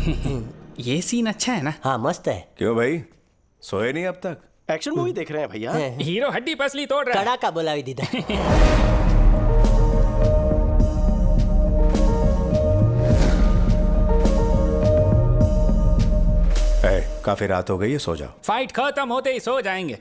ये सीन अच्छा है ना? हाँ मस्त है। क्यों भाई, सोए नहीं अब तक? एक्शन मूवी देख रहे हैं भैया। हीरो हड्डी पसली तोड़ रहा है। कड़ाका बोलावी दीदा। काफी रात हो गई है, सो जाओ। फाइट खत्म होते ही सो जाएंगे।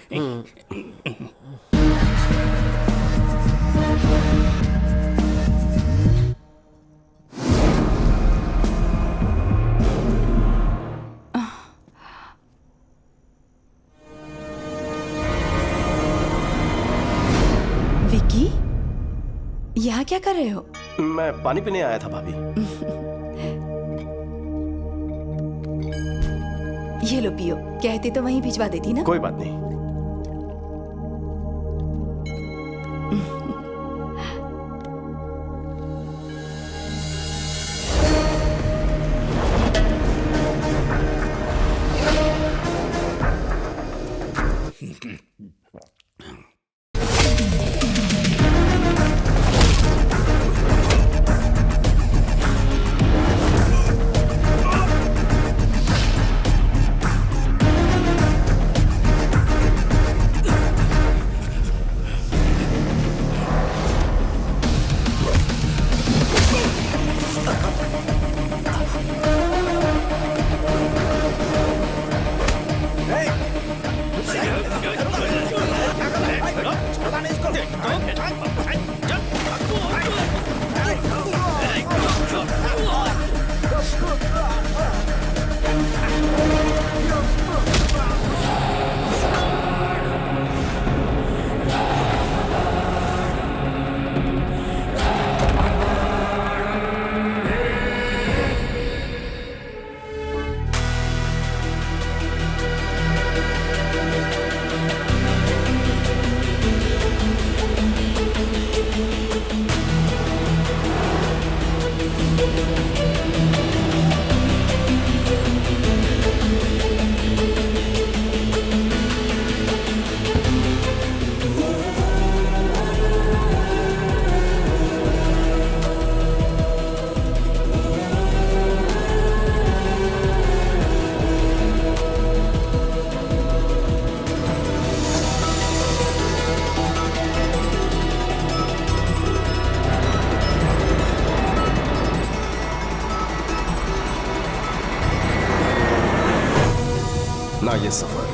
विक्की, यहाँ क्या कर रहे हो? मैं पानी पीने आया था भाभी। ये लो पियो, कहते तो वहीं भिजवा देती ना। कोई बात नहीं। ना ये सफर,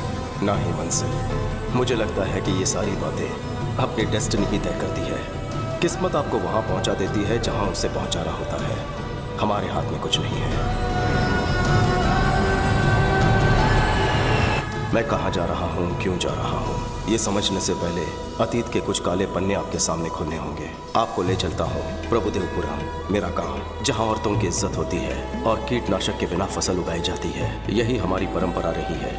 ना ही मंजिल। मुझे लगता है कि ये सारी बातें अपनी डेस्टिनी ही तय करती है। किस्मत आपको वहां पहुंचा देती है जहां उसे पहुंचाना होता है। हमारे हाथ में कुछ नहीं है। मैं कहां जा रहा हूं, क्यों जा रहा हूं, ये समझने से पहले अतीत के कुछ काले पन्ने आपके सामने खुलने होंगे। आपको ले चलता हूं प्रभुदेवपुरम, मेरा गांव, जहां औरतों की इज्जत होती है और कीटनाशक के बिना फसल उगाई जाती है। यही हमारी परंपरा रही है।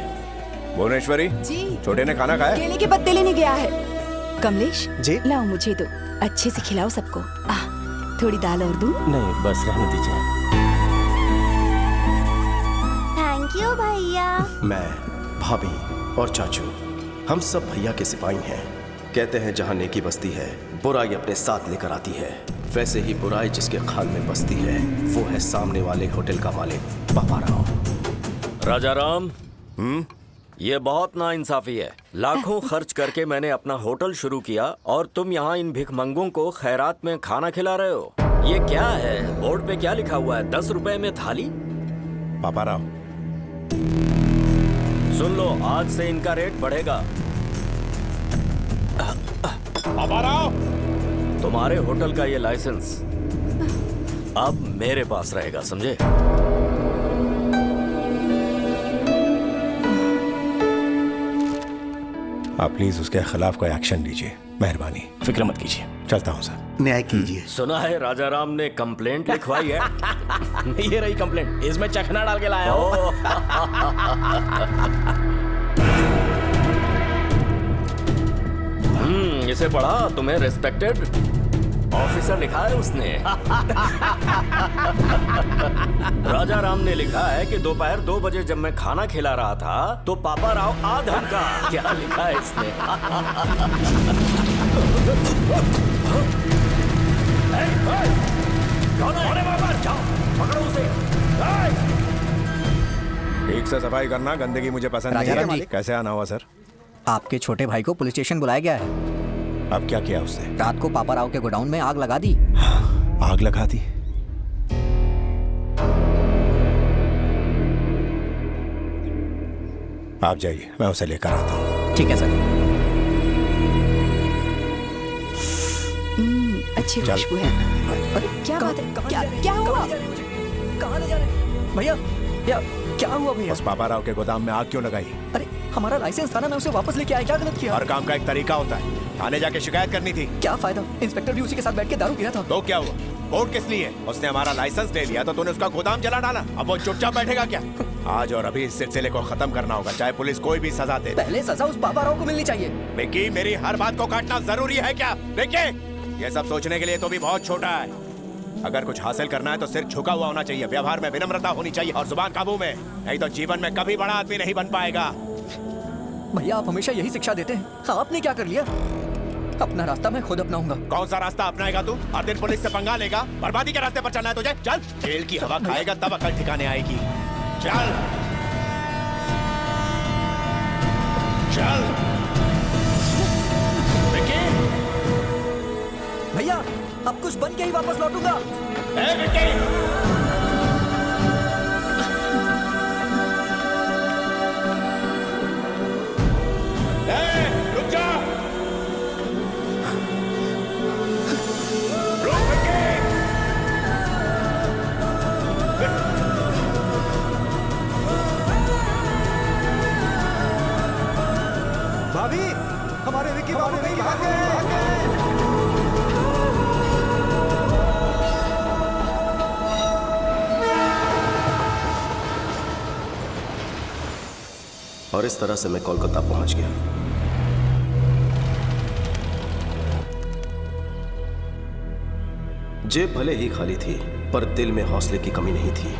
भुवनेश्वरी जी। छोटे ने खाना खाया? केले के पत्ते लेने गया है। कमलेश जी। लाओ मुझे दो, अच्छे से खिलाओ सबको। थोड़ी दाल और दूं? नहीं, बस रहने दीजिए। थैंक यू भैया। मैं, भाभी और चाचू, हम सब भैया के सिपाही हैं। कहते हैं जहां नेकी बसती है, बुराई अपने साथ लेकर आती है। वैसे ही बुराई जिसके खाल में बसती है, वो है सामने वाले होटल का मालिक पापा राव। राजा राम, ये बहुत नाइंसाफी है। लाखों खर्च करके मैंने अपना होटल शुरू किया और तुम यहाँ इन भिखमंगों को खैरात में खाना खिला रहे हो। ये क्या है? बोर्ड पे क्या लिखा हुआ है? 10 रुपए में थाली? पापा राव, सुन लो, आज से इनका रेट बढ़ेगा। पापा राव, तुम्हारे होटल का ये लाइसेंस अब मेरे पास रहेगा, समझे? आप प्लीज उसके खिलाफ कोई एक्शन लीजिए, मेहरबानी। फिक्र मत कीजिए। चलता हूँ सर। न्याय कीजिए। सुना है राजा राम ने कंप्लेंट लिखवाई है। ये रही कंप्लेंट, इसमें चखना डाल के लाया हूं। इसे पढ़ा? तुम्हें रिस्पेक्टेड ऑफिसर लिखा है उसने। राजा राम ने लिखा है कि दोपहर 2 बजे जब मैं खाना खिला रहा था तो पापा राव आ धमका। क्या लिखा है इसने? कौन है? जाओ पकड़ो उसे। ठीक से सफाई करना, गंदगी मुझे पसंद नहीं राजाराम है। जी। कैसे आना हुआ सर? आपके छोटे भाई को पुलिस स्टेशन बुलाया गया है। अब क्या किया उसने? रात को पापा राव के गोडाउन में आग लगा दी। आग लगा दी? आप जाइए, मैं उसे लेकर आता हूँ। ठीक है सर। अच्छी चल। खुशबू है। अरे क्या बात है? क्या हुआ? कहाँ ले जा रहे हैं? भैया क्या हुआ भैया? उस पापा राव के गोदाम में आग क्यों लगाई? अरे हमारा लाइसेंस था ना, मैं उसे वापस लेके आया। क्या गलत किया? हर काम का एक तरीका होता है। थाने जाके शिकायत करनी थी। क्या फायदा? इंस्पेक्टर भी उसी के साथ बैठ के दारू पी रहा था। तो क्या हुआ? कोर्ट किस लिए? उसने हमारा लाइसेंस ले लिया तो तूने उसका गोदाम जला डाला। अब वो चुपचाप बैठेगा क्या? आज और अभी इस सिलसिले को खत्म करना होगा, चाहे पुलिस कोई भी सजा दे। पहले सजा उस पापा राव को मिलनी चाहिए। विक्की, मेरी हर बात को काटना जरूरी है क्या? विक्की, ये सब सोचने के लिए तो भी बहुत छोटा है। अगर कुछ हासिल करना है तो सिर झुका हुआ होना चाहिए, व्यवहार में विनम्रता होनी चाहिए और जुबान काबू में, नहीं तो जीवन में कभी बड़ा आदमी नहीं बन पाएगा। भैया आप हमेशा यही शिक्षा देते हैं। आपने क्या कर लिया? अपना रास्ता मैं खुद अपनाऊंगा। कौन सा रास्ता अपनाएगा तू? हर दिन पुलिस से पंगा लेगा? बर्बादी के रास्ते पर चलना है तुझे? चल, जेल की हवा खाएगा तब अकल ठिकाने आएगी। चल चल। भैया अब कुछ बन के ही वापस लौटूंगा। रुक जा। भाभी, हमारे विक्की बाबू कहीं भाग गए। और इस तरह से मैं कोलकाता पहुंच गया। जेब भले ही खाली थी, पर दिल में हौसले की कमी नहीं थी।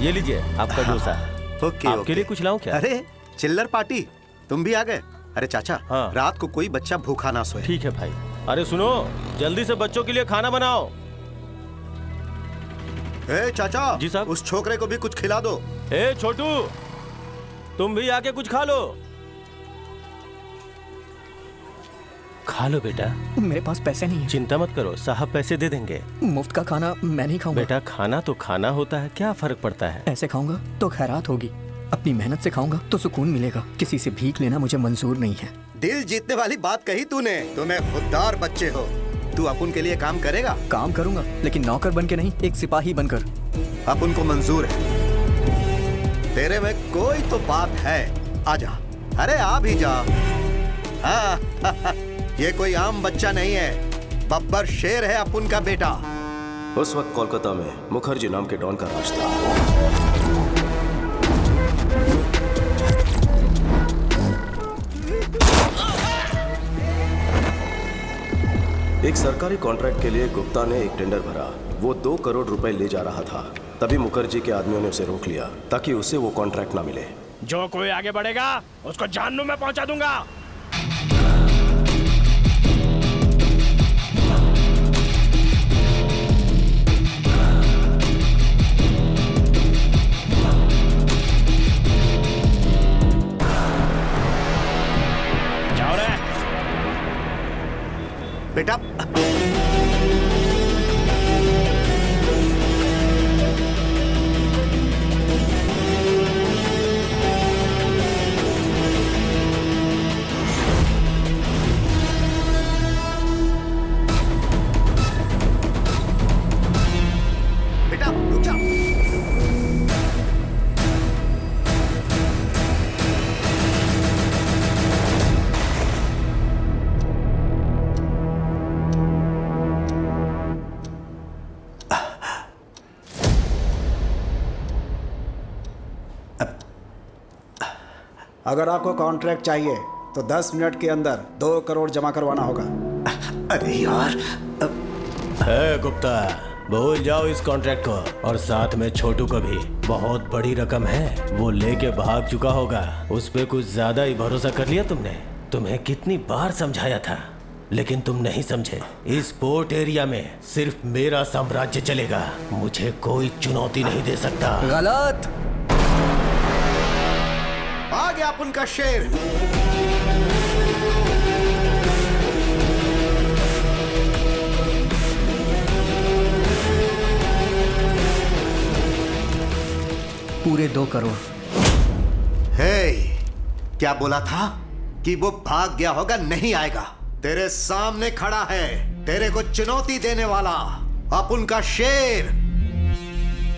ये लीजिए आपका डोसा। ओके, आपके लिए कुछ लाऊं क्या? अरे चिल्लर पार्टी, तुम भी आ गए? अरे चाचा, हाँ। रात को कोई बच्चा भूखा ना सोए। ठीक है भाई। अरे सुनो, जल्दी से बच्चों के लिए खाना बनाओ। ए चाचा जी साहब। उस छोकरे को भी कुछ खिला दो। ए छोटू, तुम भी आके कुछ खा लो। खा लो बेटा। मेरे पास पैसे नहीं है। चिंता मत करो, साहब पैसे दे देंगे। मुफ्त का खाना मैं नहीं खाऊंगा। बेटा खाना तो खाना होता है, क्या फर्क पड़ता है? ऐसे खाऊंगा तो खैरात होगी, अपनी मेहनत से खाऊंगा तो सुकून मिलेगा। किसी से भीख लेना मुझे मंजूर नहीं है। दिल जीतने वाली बात कही तूने। तुम्हें खुददार बच्चे हो। तू अपुन के लिए काम करेगा? काम करूंगा, लेकिन नौकर बन के नहीं, एक सिपाही बनकर। अपुन को मंजूर है। तेरे में कोई तो बात है। आजा, अरे आ भी जा। हाँ, ये कोई आम बच्चा नहीं है, बब्बर शेर है अपुन का बेटा। उस वक्त कोलकाता में मुखर्जी नाम के डॉन का राज था। एक सरकारी कॉन्ट्रैक्ट के लिए गुप्ता ने एक टेंडर भरा। वो 2 करोड़ रुपए ले जा रहा था। तभी मुखर्जी के आदमियों ने उसे रोक लिया ताकि उसे वो कॉन्ट्रैक्ट ना मिले। जो कोई आगे बढ़ेगा उसको जहन्नुम में पहुंचा दूंगा। जाओ रे बेटा बेटा रुक जा। अगर आपको कॉन्ट्रैक्ट चाहिए तो 10 मिनट के अंदर 2 करोड़ जमा करवाना होगा। अरे यार, गुप्ता, भूल जाओ इस कॉन्ट्रैक्ट को और साथ में छोटू को भी। बहुत बड़ी रकम है, वो लेके भाग चुका होगा। उस पे कुछ ज्यादा ही भरोसा कर लिया तुमने। तुम्हें कितनी बार समझाया था। लेकिन तुम नहीं समझे। इस पोर्ट एरिया में सिर्फ मेरा साम्राज्य चलेगा। मुझे कोई चुनौती नहीं दे सकता। गलत। आ गया अपन का शेर। पूरे 2 करोड़। हे, क्या बोला था कि वो भाग गया होगा? नहीं आएगा। तेरे सामने खड़ा है, तेरे को चुनौती देने वाला अपन का शेर।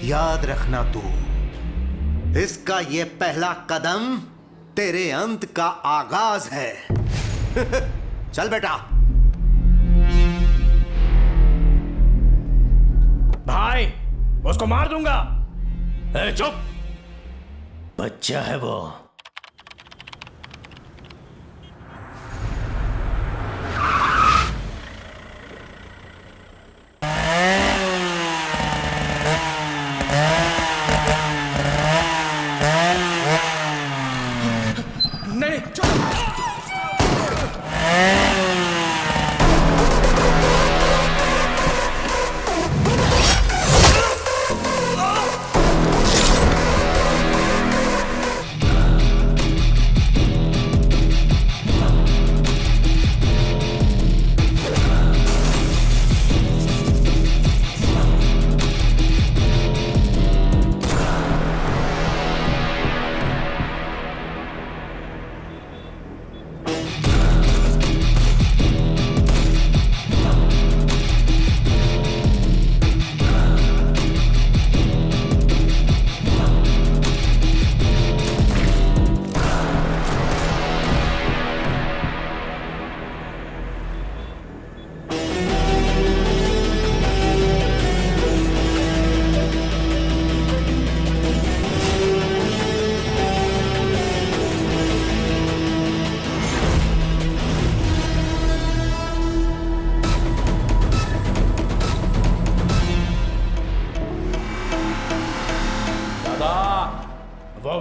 याद रखना तू, इसका ये पहला कदम तेरे अंत का आगाज है। चल बेटा। भाई, उसको मार दूंगा। चुप, बच्चा है वो।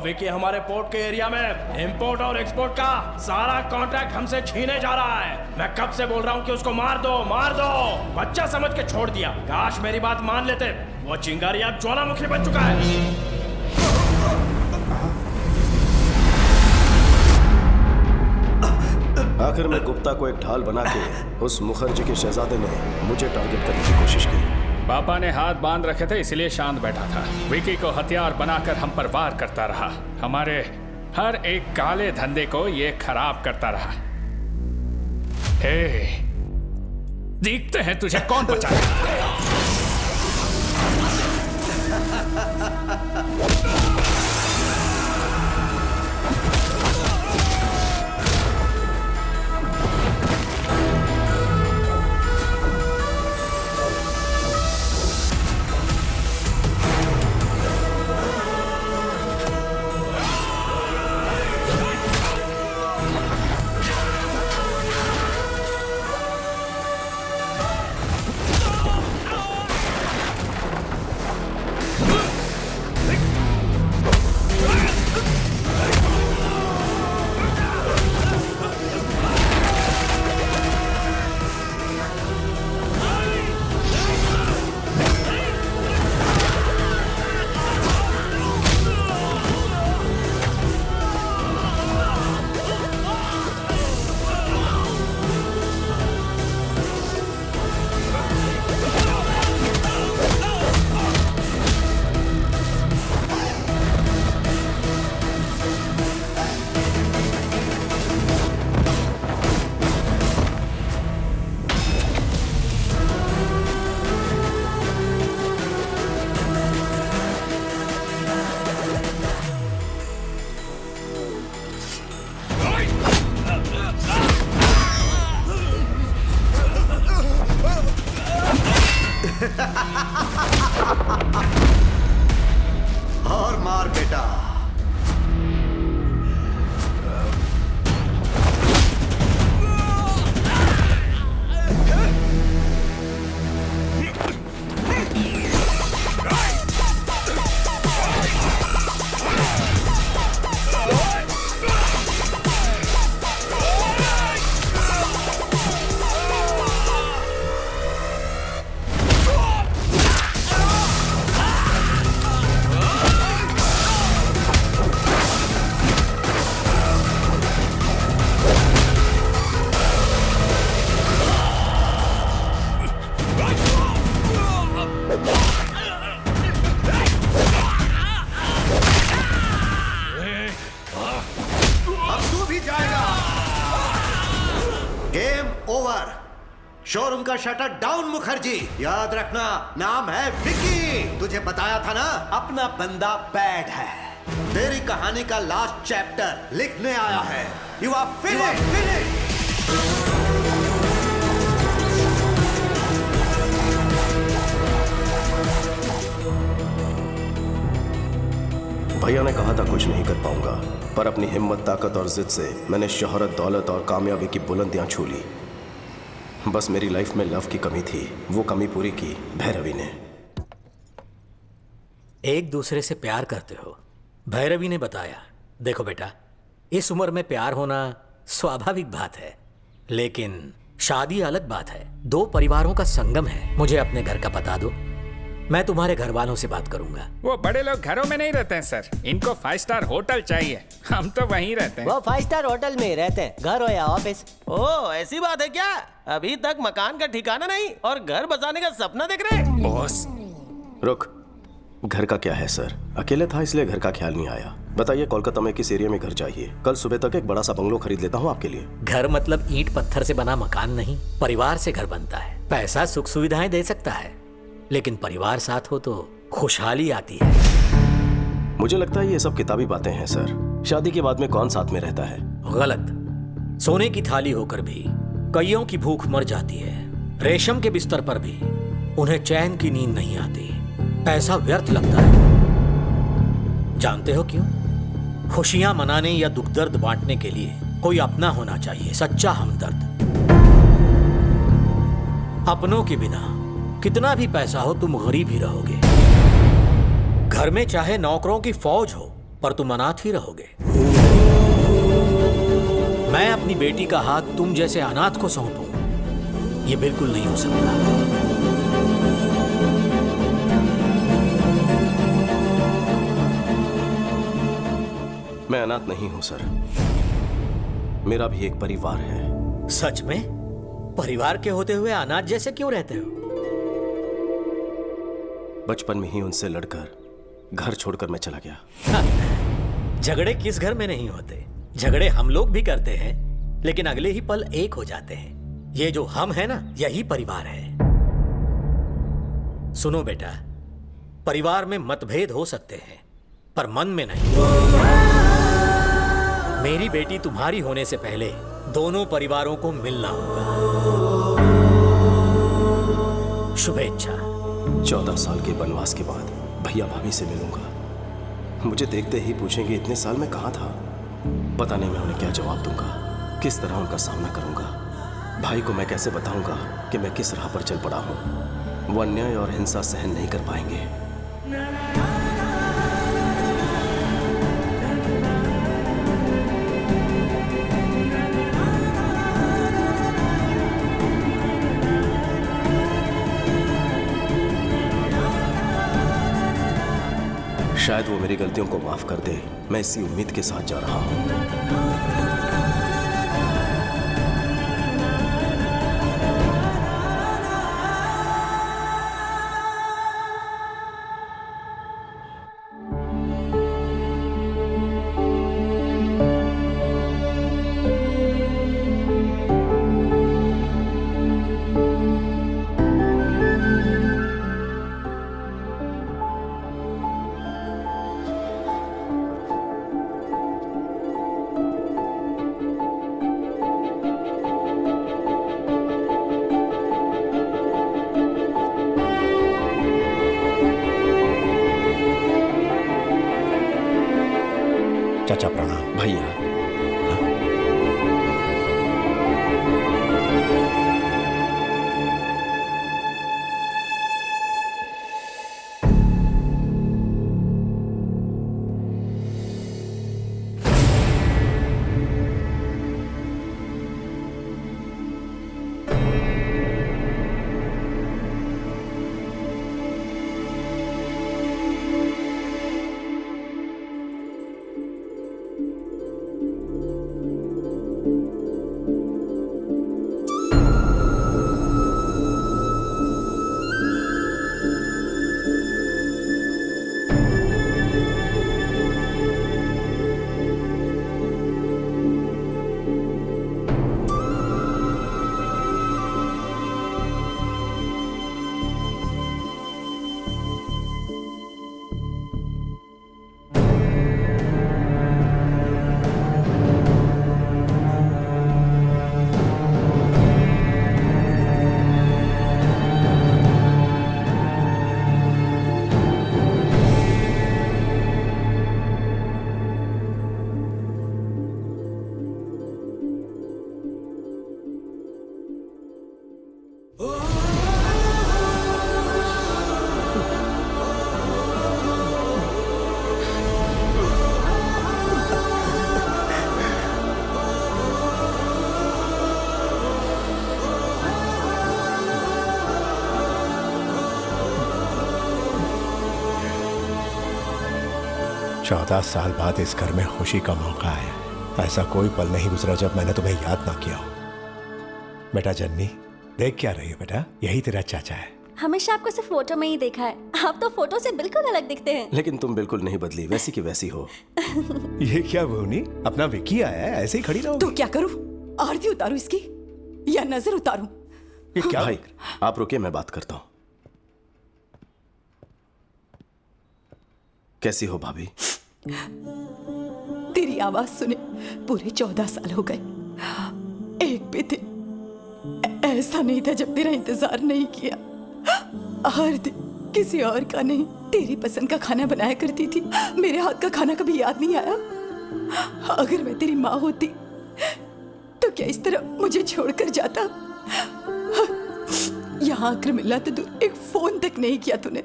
विकी हमारे पोर्ट के एरिया में इंपोर्ट और एक्सपोर्ट का सारा कॉन्ट्रैक्ट हमसे छीने जा रहा है। मैं कब से बोल रहा हूँ कि उसको मार दो, मार दो। बच्चा समझ के छोड़ दिया। काश मेरी बात मान लेते। वो चिंगारी अब ज्वालामुखी बन चुका है। आखिर में गुप्ता को एक ढाल बना के उस मुखर्जी के शहजादे ने मुझे टारगेट करने की कोशिश की। पापा ने हाथ बांध रखे थे, इसलिए शांत बैठा था। विकी को हथियार बनाकर हम पर वार करता रहा। हमारे हर एक काले धंधे को ये खराब करता रहा। हे, देखते हैं तुझे कौन बचाएगा। और मार बेटा। उनका शटर डाउन मुखर्जी। याद रखना नाम है विकी। तुझे बताया था ना अपना बंदा बैड है। तेरी कहानी का लास्ट चैप्टर लिखने आया है। You are finished. भैया ने कहा था कुछ नहीं कर पाऊंगा, पर अपनी हिम्मत, ताकत और जिद से मैंने शोहरत, दौलत और कामयाबी की बुलंदियां छू ली। बस मेरी लाइफ में लव की कमी थी, वो कमी पूरी की भैरवी ने। एक दूसरे से प्यार करते हो, भैरवी ने बताया। देखो बेटा, इस उम्र में प्यार होना स्वाभाविक बात है, लेकिन शादी अलग बात है। दो परिवारों का संगम है। मुझे अपने घर का पता दो, मैं तुम्हारे घर वालों से बात करूंगा। वो बड़े लोग घरों में नहीं रहते हैं सर, इनको 5 स्टार होटल चाहिए। हम तो वहीं रहते हैं। वो 5 स्टार होटल में ही रहते हैं, घर हो या ऑफिस। ओ ऐसी बात है क्या? अभी तक मकान का ठिकाना नहीं और घर बसाने का सपना देख रहे? बॉस रुक, घर का क्या है सर? अकेले था इसलिए घर का ख्याल नहीं आया। बताइए कोलकाता में किस एरिया में घर चाहिए? कल सुबह तक एक बड़ा सा बंगलो खरीद लेता हूँ आपके लिए। घर मतलब ईंट पत्थर से बना मकान नहीं, परिवार से घर बनता है। पैसा सुख सुविधाएं दे सकता है, लेकिन परिवार साथ हो तो खुशहाली आती है। मुझे लगता है ये सब किताबी बातें हैं सर। शादी के बाद में कौन साथ में रहता है? गलत। सोने की थाली होकर भी कईयों की भूख मर जाती है। रेशम के बिस्तर पर भी उन्हें चैन की नींद नहीं आती। पैसा व्यर्थ लगता है। जानते हो क्यों? खुशियां मनाने या दुख दर्द बांटने के लिए कोई अपना होना चाहिए, सच्चा हमदर्द। अपनों के बिना कितना भी पैसा हो तुम गरीब ही रहोगे। घर में चाहे नौकरों की फौज हो, पर तुम अनाथ ही रहोगे। मैं अपनी बेटी का हाथ तुम जैसे अनाथ को सौंपूं, ये बिल्कुल नहीं हो सकता। मैं अनाथ नहीं हूं सर, मेरा भी एक परिवार है। सच में? परिवार के होते हुए अनाथ जैसे क्यों रहते हो? बचपन में ही उनसे लड़कर घर छोड़कर मैं चला गया। झगड़े किस घर में नहीं होते? झगड़े हम लोग भी करते हैं, लेकिन अगले ही पल एक हो जाते हैं। ये जो हम है ना, यही परिवार है। सुनो बेटा, परिवार में मतभेद हो सकते हैं, पर मन में नहीं। मेरी बेटी तुम्हारी होने से पहले दोनों परिवारों को मिलना होगा। शुभेच्छा। 14 साल के वनवास के बाद भैया भाभी से मिलूंगा। मुझे देखते ही पूछेंगे इतने साल में कहाँ था। पता नहीं मैं उन्हें क्या जवाब दूंगा, किस तरह उनका सामना करूंगा। भाई को मैं कैसे बताऊंगा कि मैं किस राह पर चल पड़ा हूं। वो अन्याय और हिंसा सहन नहीं कर पाएंगे। शायद वो मेरी गलतियों को माफ कर दे। मैं इसी उम्मीद के साथ जा रहा हूं। चाचा प्रणाम। भैया 14 साल बाद इस घर में खुशी का मौका आया। ऐसा कोई पल नहीं गुजरा जब मैंने तुम्हें याद ना किया हो। बेटा जन्नी, देख क्या रही हो बेटा? यही तेरा चाचा है। हमेशा आपको सिर्फ फोटो में ही देखा है, आप तो फोटो से बिल्कुल अलग दिखते हैं। लेकिन तुम बिल्कुल नहीं बदली, वैसी की वैसी हो। ये क्या भूनी, अपना विक्की आया है, ऐसे ही खड़ी रहोगी? तो क्या करूं? आरती उतारूं इसकी या नजर उतारूं? ये क्या भाई, आप रुकिए, मैं बात करता हूँ। कैसी हो भाभी? तेरी आवाज सुने पूरे 14 साल हो गए। एक भी दिन ऐसा नहीं था जब तेरा इंतजार नहीं किया। हर दिन किसी और का नहीं, तेरी पसंद का खाना बनाया करती थी। मेरे हाथ का खाना कभी याद नहीं आया? अगर मैं तेरी माँ होती तो क्या इस तरह मुझे छोड़कर जाता? यहाँ आकर मिलना तो दूर, एक फोन तक नहीं किया तूने।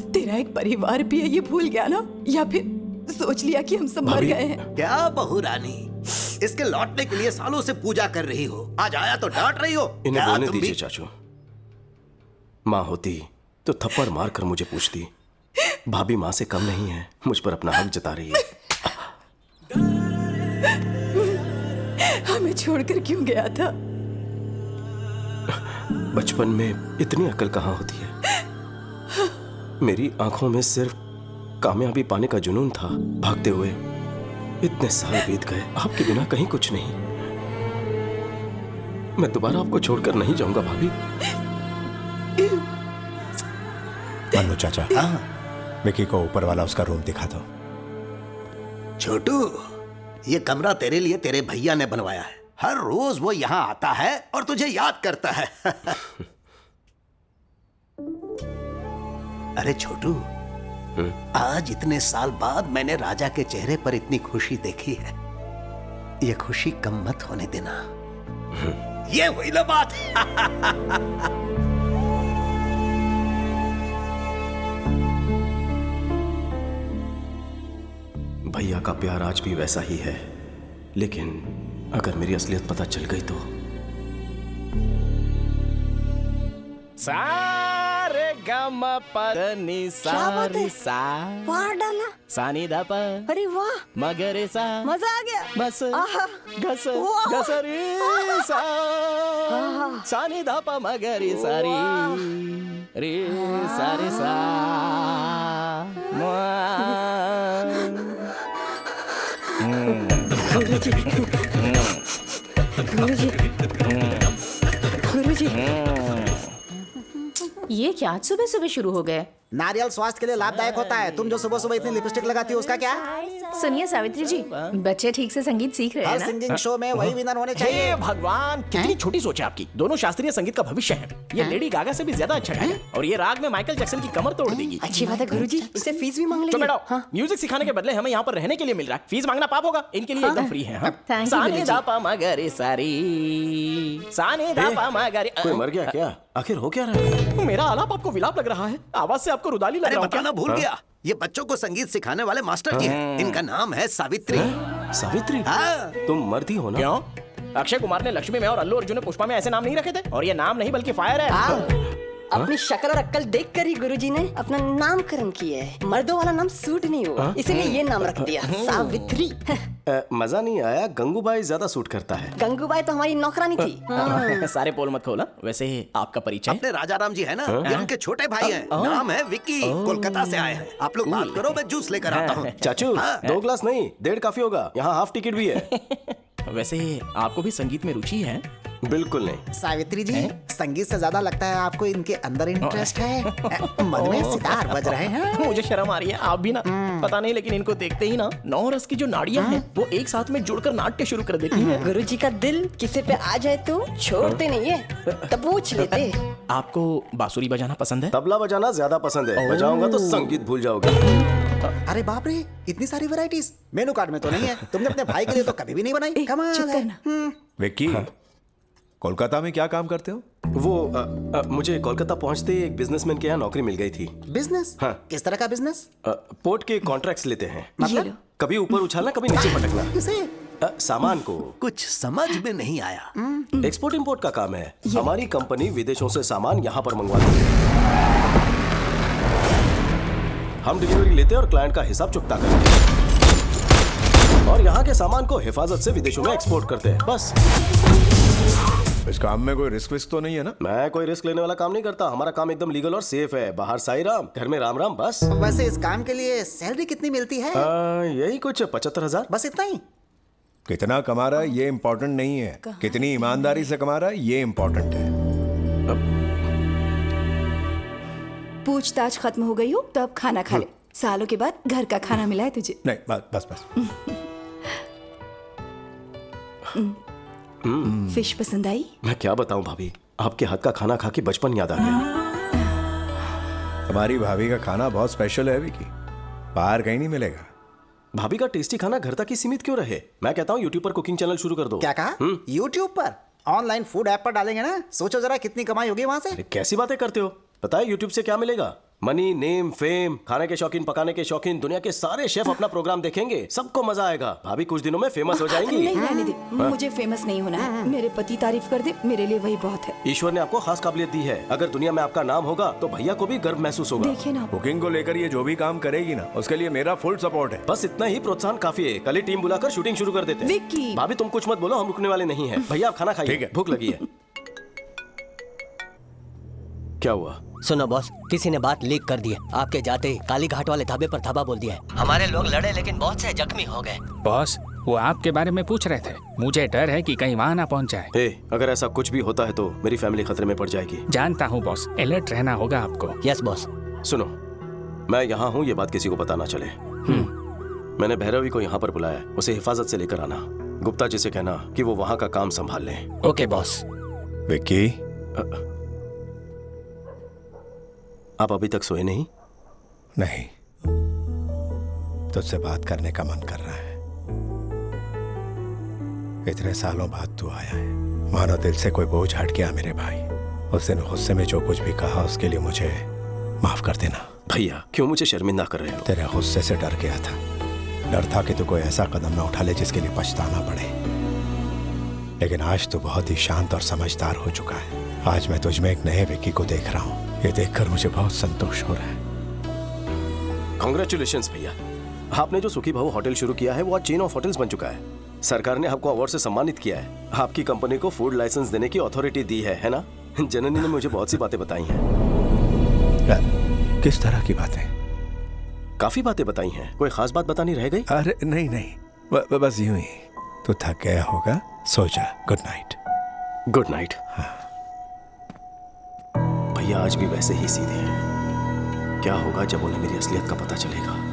तेरा एक परिवार भी है, ये भूल गया ना? या फिर सोच लिया कि हम सब मर गए हैं? क्या बहू रानी, इसके लौटने के लिए सालों से पूजा कर रही हो, आज आया तो डांट रही हो? इन्हें क्या बोलने तुम दीजिए भी? चाचू। माँ होती तो थप्पड़ मार कर मुझे पूछती। भाभी माँ से कम नहीं है, मुझ पर अपना हक जता रही है। हमें छोड़कर क्यों गया था? बचपन में इतनी अकल कहाँ होती है। मेरी आंखों में सिर्फ कामयाबी पाने का जुनून था। भागते हुए इतने साल बीत गए, आपके बिना कहीं कुछ नहीं। मैं दोबारा आपको छोड़कर नहीं जाऊंगा भाभी। मनु चाचा, विक्की को ऊपर वाला उसका रूम दिखा दो। छोटू, ये कमरा तेरे लिए तेरे भैया ने बनवाया है। हर रोज वो यहाँ आता है और तुझे याद करता है। अरे छोटू, आज इतने साल बाद मैंने राजा के चेहरे पर इतनी खुशी देखी है। ये खुशी कम मत होने देना। ये हुई ना बात। भैया का प्यार आज भी वैसा ही है, लेकिन अगर मेरी असलियत पता चल गई तो। सारे गम पदनी सारी सा वाह डाला, सानी दा प अरे वाह, मगरे सा, मजा आ गया। बस घस वाह। घसरी सा, सानी दा प मगरे सारी रे सारे सा गुरुजी, गुरुजी, गुरुजी। ये क्या आज सुबह सुबह शुरू हो गए? नारियल स्वास्थ्य के लिए लाभदायक होता है। तुम जो सुबह सुबह इतनी लिपस्टिक लगाती हो उसका क्या? सुनिए सावित्री जी, बच्चे ठीक से संगीत सीख रहे हैं हर ना? सिंगिंग शो में वही विनर होने चाहिए। हे भगवान, कितनी छोटी सोच है आपकी। दोनों शास्त्रीय संगीत का भविष्य है। ये लेडी गागा से भी ज्यादा अच्छा गाएगा और ये राग में माइकल जैक्सन की कमर तोड़ देगी। अच्छी बात है गुरुजी, इससे फीस भी मांग तो लेंगे। मैडम, म्यूजिक सिखाने के बदले हमें यहाँ पर रहने के लिए मिल रहा है। फीस मांगना पाप होगा। इनके लिए एकदम फ्री है। Thank you, सानी गुरुजी। दा पा मगरे सारी, सानी दा पा मगरे। कोई मर गया क्या? आखिर हो क्या रहा है? मेरा आलाप आपको विलाप लग रहा है। आवाज से आपको रुदाली लग अरे रहा है क्या? बताना भूल गया, ये बच्चों को संगीत सिखाने वाले मास्टर जी हैं। इनका नाम है सावित्री। सावित्री? हाँ। तुम मर्द ही हो ना? क्यों? अक्षय कुमार ने लक्ष्मी में और अल्लू अर्जुन ने पुष्पा में ऐसे नाम नहीं रखे थे? और ये नाम नहीं बल्कि फायर है। अपनी शक्ल और अक्ल देख कर ही गुरुजी ने अपना नामकरण किया है। मर्दों वाला नाम सूट नहीं हुआ, इसीलिए ये नाम रख दिया, सावित्री। मजा नहीं आया। गंगूबाई ज्यादा सूट करता है। गंगूबाई तो हमारी नौकरानी थी। सारे पोल मत खोला। वैसे आपका परिचय? अपने राजा राम जी है ना, ये उनके छोटे भाई हैं। नाम है विक्की, कोलकाता से आए हैं। आप लोग बात करो, मैं जूस लेकर आता हूँ। चाचू, 2 ग्लास नहीं, 1.5 काफी होगा। यहाँ हाफ टिकट भी है। वैसे आपको भी संगीत में रुचि है? बिल्कुल नहीं। सावित्री जी, संगीत से ज्यादा लगता है आपको इनके अंदर इंटरेस्ट है। मन में सितार बज रहे हैं। मुझे शर्म आ रही है। आप भी ना, पता नहीं, लेकिन इनको देखते ही ना 9 रस की जो नाड़ियां हैं वो एक साथ में जुड़कर नाट्य शुरू कर देती हैं। गुरुजी का दिल किसी पे आ जाए तो छोड़ते नहीं है, तब पूछ लेते। आपको बांसुरी बजाना पसंद है? तबला बजाना ज्यादा पसंद है। बजाऊंगा तो संगीत भूल जाओगे। अरे बाप रे, इतनी सारी वैरायटीज मेनू कार्ड में तो नहीं है। तुमने अपने भाई के लिए तो कभी भी नहीं बनाई। कमाल है। विक्की, कोलकाता में क्या काम करते हो? वो मुझे कोलकाता पहुंचते ही एक बिजनेसमैन के यहाँ नौकरी मिल गई थी। बिजनेस? हाँ। किस तरह का बिजनेस? पोर्ट के कॉन्ट्रैक्ट्स लेते हैं। मतलब? कभी ऊपर उछालना, कभी नीचे पटकना। किसे? सामान को। कुछ समझ में नहीं आया। एक्सपोर्ट इंपोर्ट का काम है। हमारी कंपनी विदेशों से सामान यहाँ पर मंगवाती है। हम डिलीवरी लेते हैं और क्लाइंट का हिसाब चुकता करते हैं और यहाँ के सामान को हिफाजत से विदेशों में एक्सपोर्ट करते हैं। बस इस काम में कोई रिस्क तो नहीं है ना? मैं कोई रिस्क लेने वाला काम नहीं करता। हमारा काम एकदम लीगल और सेफ है। बाहर साई राम, घर में राम राम। बस वैसे इस काम के लिए सैलरी कितनी मिलती है? यही कुछ 75,000। बस इतना ही? कितना कमा रहा है ये इम्पोर्टेंट नहीं है, कितनी ईमानदारी से कमा रहा है ये इम्पोर्टेंट है। पूछताछ खत्म हो गई हो तो अब खाना खा ले। सालों के बाद घर का खाना मिला है तुझे। नहीं बस बस। फिश पसंद आई? मैं क्या बताऊं भाभी, आपके हाथ का खाना खा के बचपन याद आ गया। हमारी भाभी का खाना बहुत स्पेशल है विकी, बाहर कहीं नहीं मिलेगा। भाभी का टेस्टी खाना घर तक ही सीमित क्यों रहे? मैं कहता हूँ यूट्यूब पर कुकिंग चैनल शुरू कर दो। क्या कहा? यूट्यूब पर? ऑनलाइन फूड ऐप पर डालेंगे ना, सोचो जरा कितनी कमाई होगी वहां से। कैसी बातें करते हो? पता है यूट्यूब से क्या मिलेगा? Money, name, fame. खाने के शौकीन, पकाने के शौकीन, दुनिया के सारे शेफ अपना प्रोग्राम देखेंगे। सबको मजा आएगा। भाभी कुछ दिनों में फेमस हो जाएंगी। नहीं रहने दे, मुझे फेमस नहीं होना है। मेरे पति तारीफ कर दे, मेरे लिए वही बहुत है। ईश्वर ने आपको खास काबिलियत दी है। अगर दुनिया में आपका नाम होगा तो भैया को भी गर्व महसूस होगा। देखिए ना, कुकिंग को लेकर ये जो भी काम करेगी ना, उसके लिए मेरा फुल सपोर्ट है। बस इतना ही प्रोत्साहन काफी है। कल ही टीम बुलाकर शूटिंग शुरू कर देते हैं। विक्की। भाभी तुम कुछ मत बोलो, हम रुकने वाले नहीं हैं। भैया आप खाना खाइए, भूख लगी है। क्या हुआ? सुनो बॉस, किसी ने बात लीक कर दी है। आपके जाते ही काली घाट वाले ढाबे पर धाबा बोल दिया है। हमारे लोग लड़े लेकिन बहुत से जख्मी हो गए। बॉस, वो आपके बारे में पूछ रहे थे। मुझे डर है कि कहीं वहाँ ना पहुँच जाए। अगर ऐसा कुछ भी होता है तो मेरी फैमिली खतरे में पड़ जाएगी। जानता हूँ बॉस, अलर्ट रहना होगा आपको। Yes boss. सुनो, मैं यहाँ हूँ, ये बात किसी को पता ना चले। मैंने भैरवी को यहाँ पर बुलाया, उसे हिफाजत से लेकर आना। गुप्ता जी से कहना कि वो वहाँ का काम संभाल लें। Okay boss. विक्की, आप अभी तक सोए नहीं? नहीं, तुझसे बात करने का मन कर रहा है। इतने सालों बाद तू आया है, मानो दिल से कोई बोझ हट गया मेरे भाई। उस दिन गुस्से में जो कुछ भी कहा उसके लिए मुझे माफ कर देना। भैया क्यों मुझे शर्मिंदा कर रहे हो? तेरे गुस्से से डर गया था। डर था कि तू कोई ऐसा कदम ना उठा ले जिसके लिए पछताना पड़े। लेकिन आज तू बहुत ही शांत और समझदार हो चुका है। आज मैं तुझ में एक नए विक्की को देख रहा हूँ। ये देखकर मुझे बहुत संतोष हो रहा है। कांग्रेचुलेशंस भैया, आपने जो सुखी भाऊ होटल शुरू किया है वो आज चेन ऑफ होटल्स बन चुका है। सरकार ने आपको अवार्ड से सम्मानित किया है। आपकी कंपनी को फूड लाइसेंस देने की अथॉरिटी दी है ना? जननी ने मुझे बहुत सी बातें बताई हैं। किस तरह की बातें? काफी बातें बताई हैं। कोई खास बात बतानी रह गई? अरे नहीं, बस यूं ही। तू थक गया होगा, सो जा। Good night. Good night. भैया आज भी वैसे ही सीधे हैं। क्या होगा जब उन्हें मेरी असलियत का पता चलेगा?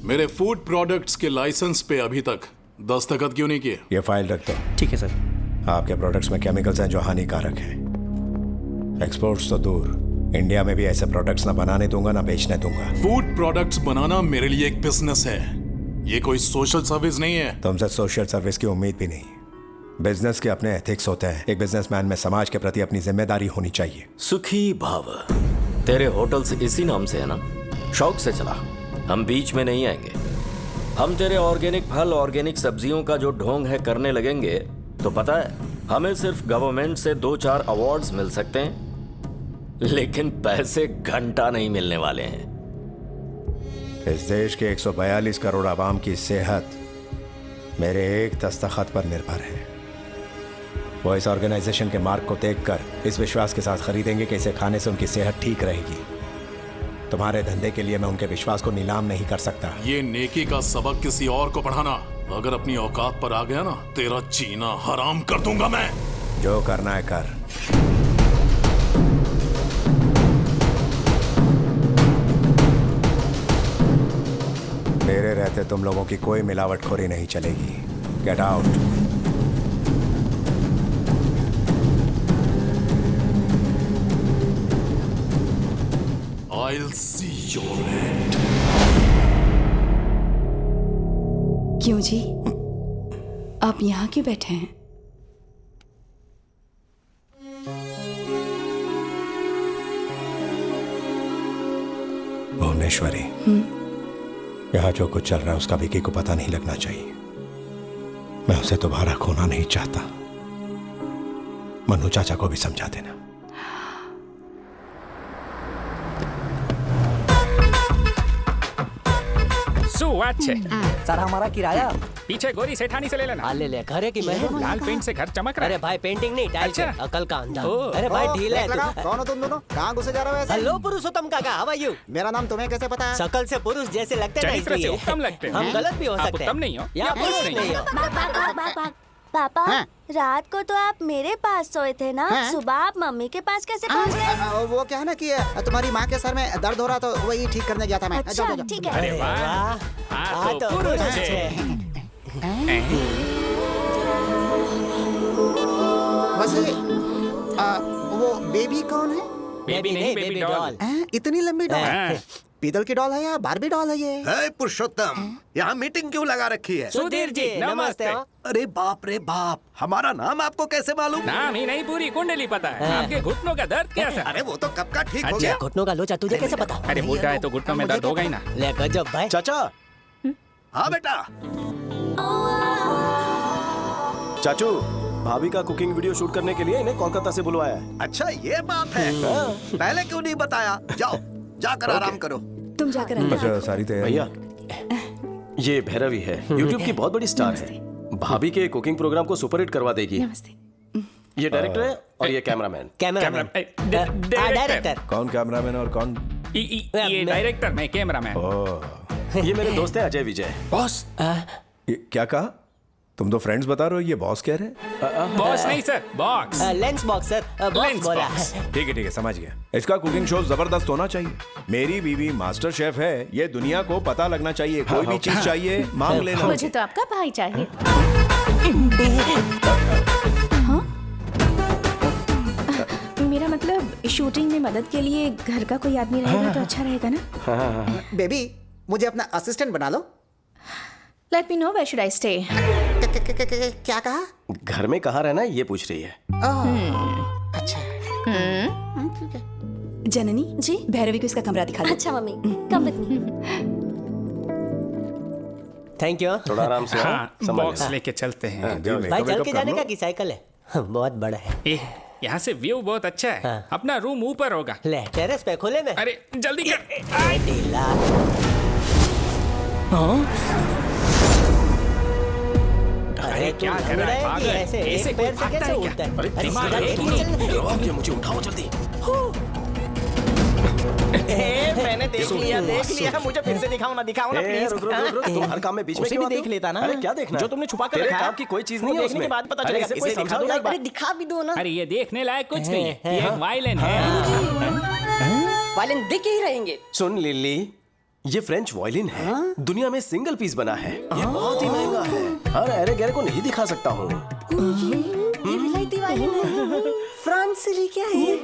मेरे फूड प्रोडक्ट्स के लाइसेंस पे अभी तक दस्तखत क्यों नहीं किए? ये फाइल रख दो। ठीक है सर। आपके प्रोडक्ट्स में केमिकल्स हैं जो हानिकारक हैं। एक्सपोर्ट्स तो दूर, इंडिया में भी ऐसे प्रोडक्ट्स ना बनाने दूंगा ना बेचने दूंगा। फूड प्रोडक्ट्स बनाना मेरे लिए एक बिजनेस है, ये कोई सोशल सर्विस नहीं है। तुमसे सोशल सर्विस की उम्मीद भी नहीं। बिजनेस के अपने एथिक्स होते हैं। एक बिजनेसमैन में समाज के प्रति अपनी जिम्मेदारी होनी चाहिए। सुखी भाव, तेरे होटल्स इसी नाम से है ना? शौक से चला, हम बीच में नहीं आएंगे। हम तेरे ऑर्गेनिक फल, ऑर्गेनिक सब्जियों का जो ढोंग है करने लगेंगे तो पता है हमें सिर्फ गवर्नमेंट से 2-4 अवार्ड्स मिल सकते हैं, लेकिन पैसे घंटा नहीं मिलने वाले हैं। इस देश के 142 करोड़ आवाम की सेहत मेरे एक दस्तखत पर निर्भर है। वो इस ऑर्गेनाइजेशन के मार्क को देखकर इस विश्वास के साथ खरीदेंगे कि इसे खाने से उनकी सेहत ठीक रहेगी। तुम्हारे धंधे के लिए मैं उनके विश्वास को नीलाम नहीं कर सकता। ये नेकी का सबक किसी और को पढ़ाना, अगर अपनी औकात पर आ गया ना, तेरा जीना हराम कर दूंगा मैं। जो करना है कर। मेरे रहते तुम लोगों की कोई मिलावटखोरी नहीं चलेगी। Get out. I'll see your end. क्यों जी, आप यहाँ क्यों बैठे हैं? भुवनेश्वरी, यहाँ जो कुछ चल रहा है उसका विकी को पता नहीं लगना चाहिए। मैं उसे दोबारा खोना नहीं चाहता। मनु चाचा को भी समझा देना। अच्छे सर हमारा किराया पीछे गोरी सेठानी से ले लेना। ले ले, घर है कि मैं लाल पेंट से घर चमक रहा है। अरे भाई पेंटिंग नहीं, टाइल्स अच्छा? अकल का अंधा। अरे भाई ढील है तू। कौन हो तुम दोनों? कहाँ घुसे जा रहे हो? हेलो पुरुषोत्तम काका, हाउ आर यू? मेरा नाम तुम्हें कैसे पता है? शकल से पुरुष जैसे लगते हैं, चरित्र से उत्तम लगते हैं। हम गलत भी हो सकते हैं। उत्तम नहीं हो या पुरुष नहीं हो। पापा रात को तो आप मेरे पास सोए थे ना, सुबह आप मम्मी के पास कैसे पहुंच गए? वो क्या है ना कि तुम्हारी माँ के सर में दर्द हो रहा तो वही ठीक करने गया था मैं। अच्छा, ठीक है। अरे वाह, तो पुरुष वैसे वो बेबी कौन है? बेबी नहीं, बेबी डॉल। इतनी लंबी डॉल? पीतल की डॉल है या बारबी डॉल है ये? है पुरुषोत्तम, यहाँ मीटिंग क्यों लगा रखी है? सुधीर जी नमस्ते। अरे बाप रे बाप, हमारा नाम आपको कैसे मालूम? नाम ही नहीं, पूरी कुंडली पता है। आपके घुटनों का दर्द कैसा? अरे वो तो कब का ठीक हो गया। घुटनों का लोचा तुझे कैसे पता? अरे मोटा है तो घुटनों में दर्द होगा ही ना। ले गजब भाई। चाचा। हाँ बेटा। चाचू, भाभी का कुकिंग वीडियो शूट करने के लिए इन्हें कोलकाता से बुलवाया है। अच्छा ये बात है, पहले क्यों नहीं बताया? जाओ जाकर आराम करो। तुम जाकर अच्छा सारी तैयारी। भैया, ये भैरवी है, यूट्यूब की बहुत बड़ी स्टार है। भाभी के कुकिंग प्रोग्राम को सुपरहिट करवा देगी। नमस्ते। ये डायरेक्टर है और ये कैमरामैन। डायरेक्टर। कौन कैमरामैन और कौन? ये डायरेक्टर, मैं कैमरामैन। ये मेरे दोस्त हैं अजय विजय। बॉस क्या कहा? तुम तो फ्रेंड्स बता रहे हो, ये बॉस कह रहे हैं? बॉस नहीं sir, box. Lens box sir, box बोला। ठीक है समझ गया। इसका कुकिंग शो जबरदस्त होना चाहिए। मेरी बीवी मास्टर शेफ है, ये दुनिया को पता लगना चाहिए। कोई भी चीज चाहिए मांग लेना। मुझे तो आपका भाई चाहिए। मेरा मतलब शूटिंग में मदद के लिए घर का कोई आदमी रहेगा तो अच्छा रहेगा ना। बेबी मुझे अपना असिस्टेंट बना लो। Let me know where should I stay. क्या कहा? घर में कहाँ रहना ये पूछ रही है। अच्छा ठीक है। जननी जी, भैरवी को इसका कमरा दिखा दो। अच्छा mummy, come with me. Thank you. थोड़ा आराम से बॉक्स लेके चलते हैं। भाई चल के जाने का की साइकिल है? बहुत बड़ा है। यहाँ से व्यू बहुत अच्छा है। अपना रूम ऊपर होगा। ले टेरेस पे खोले में। अरे जल्दी कर। अरे क्या कर रहा है पागल? ऐसे पैर से कैसे उठता है? अरे दिमाग है कि नहीं? मुझे उठाओ जल्दी। मैंने देख लिया, मुझे फिर से दिखाओ ना प्लीज। रुक, तुम हर काम में बीच में क्यों देख लेता ना? अरे क्या देखना? जो तुमने छुपा कर तेरे रखा है, काम की कोई चीज नहीं है देखने उसमें। के बाद पता चलेगा। इसे कोई समझा दो ना एक बार। दिखा भी दो ना। अरे ये देखने लायक कुछ नहीं है, ये वायलिन है। वायलिन देख ही रहेंगे। सुन लिली, ये फ्रेंच वायलिन है। दुनिया में सिंगल पीस बना है। ये बहुत ही महंगा है। हर अरे गहरे को नहीं दिखा सकता हूँ। ये विलायती वायलिन है, फ्रांस से लेके आए हैं।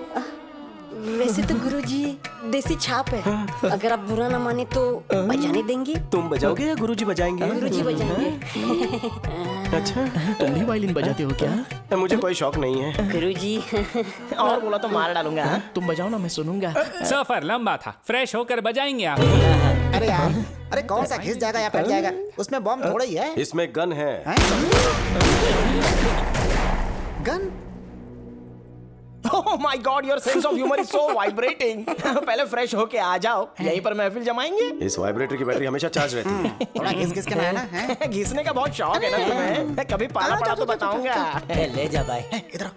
वैसे तो गुरुजी देसी छाप है, अगर आप बुरा ना माने तो बजाने देंगे। तुम बजाओगे या गुरुजी बजाएंगे? गुरुजी बजाएंगे। अच्छा, तुम भी वायलिन बजाते हो क्या? मुझे कोई शौक नहीं है गुरुजी। और बोला तो मार डालूंगा। तुम बजाओ ना, मैं सुनूंगा। सफर लंबा था, फ्रेश होकर बजाएंगे आप। अरे यार, अरे कौन सा घिस जाएगा या फट जाएगा? उसमें बम थोड़ा ही है। इसमें गन है। Gun? Oh my God, your sense of humor is so vibrating. पहले फ्रेश होके आ जाओ, यहीं पर महफिल जमाएंगे। इस वाइब्रेटर की बैटरी हमेशा चार्ज रहती है। थोड़ा घिस के ना है ना? घिसने का बहुत शौक है ना तुम्हें? कभी पाला पड़ा तो बताऊंगा। ले जा भाई। इधर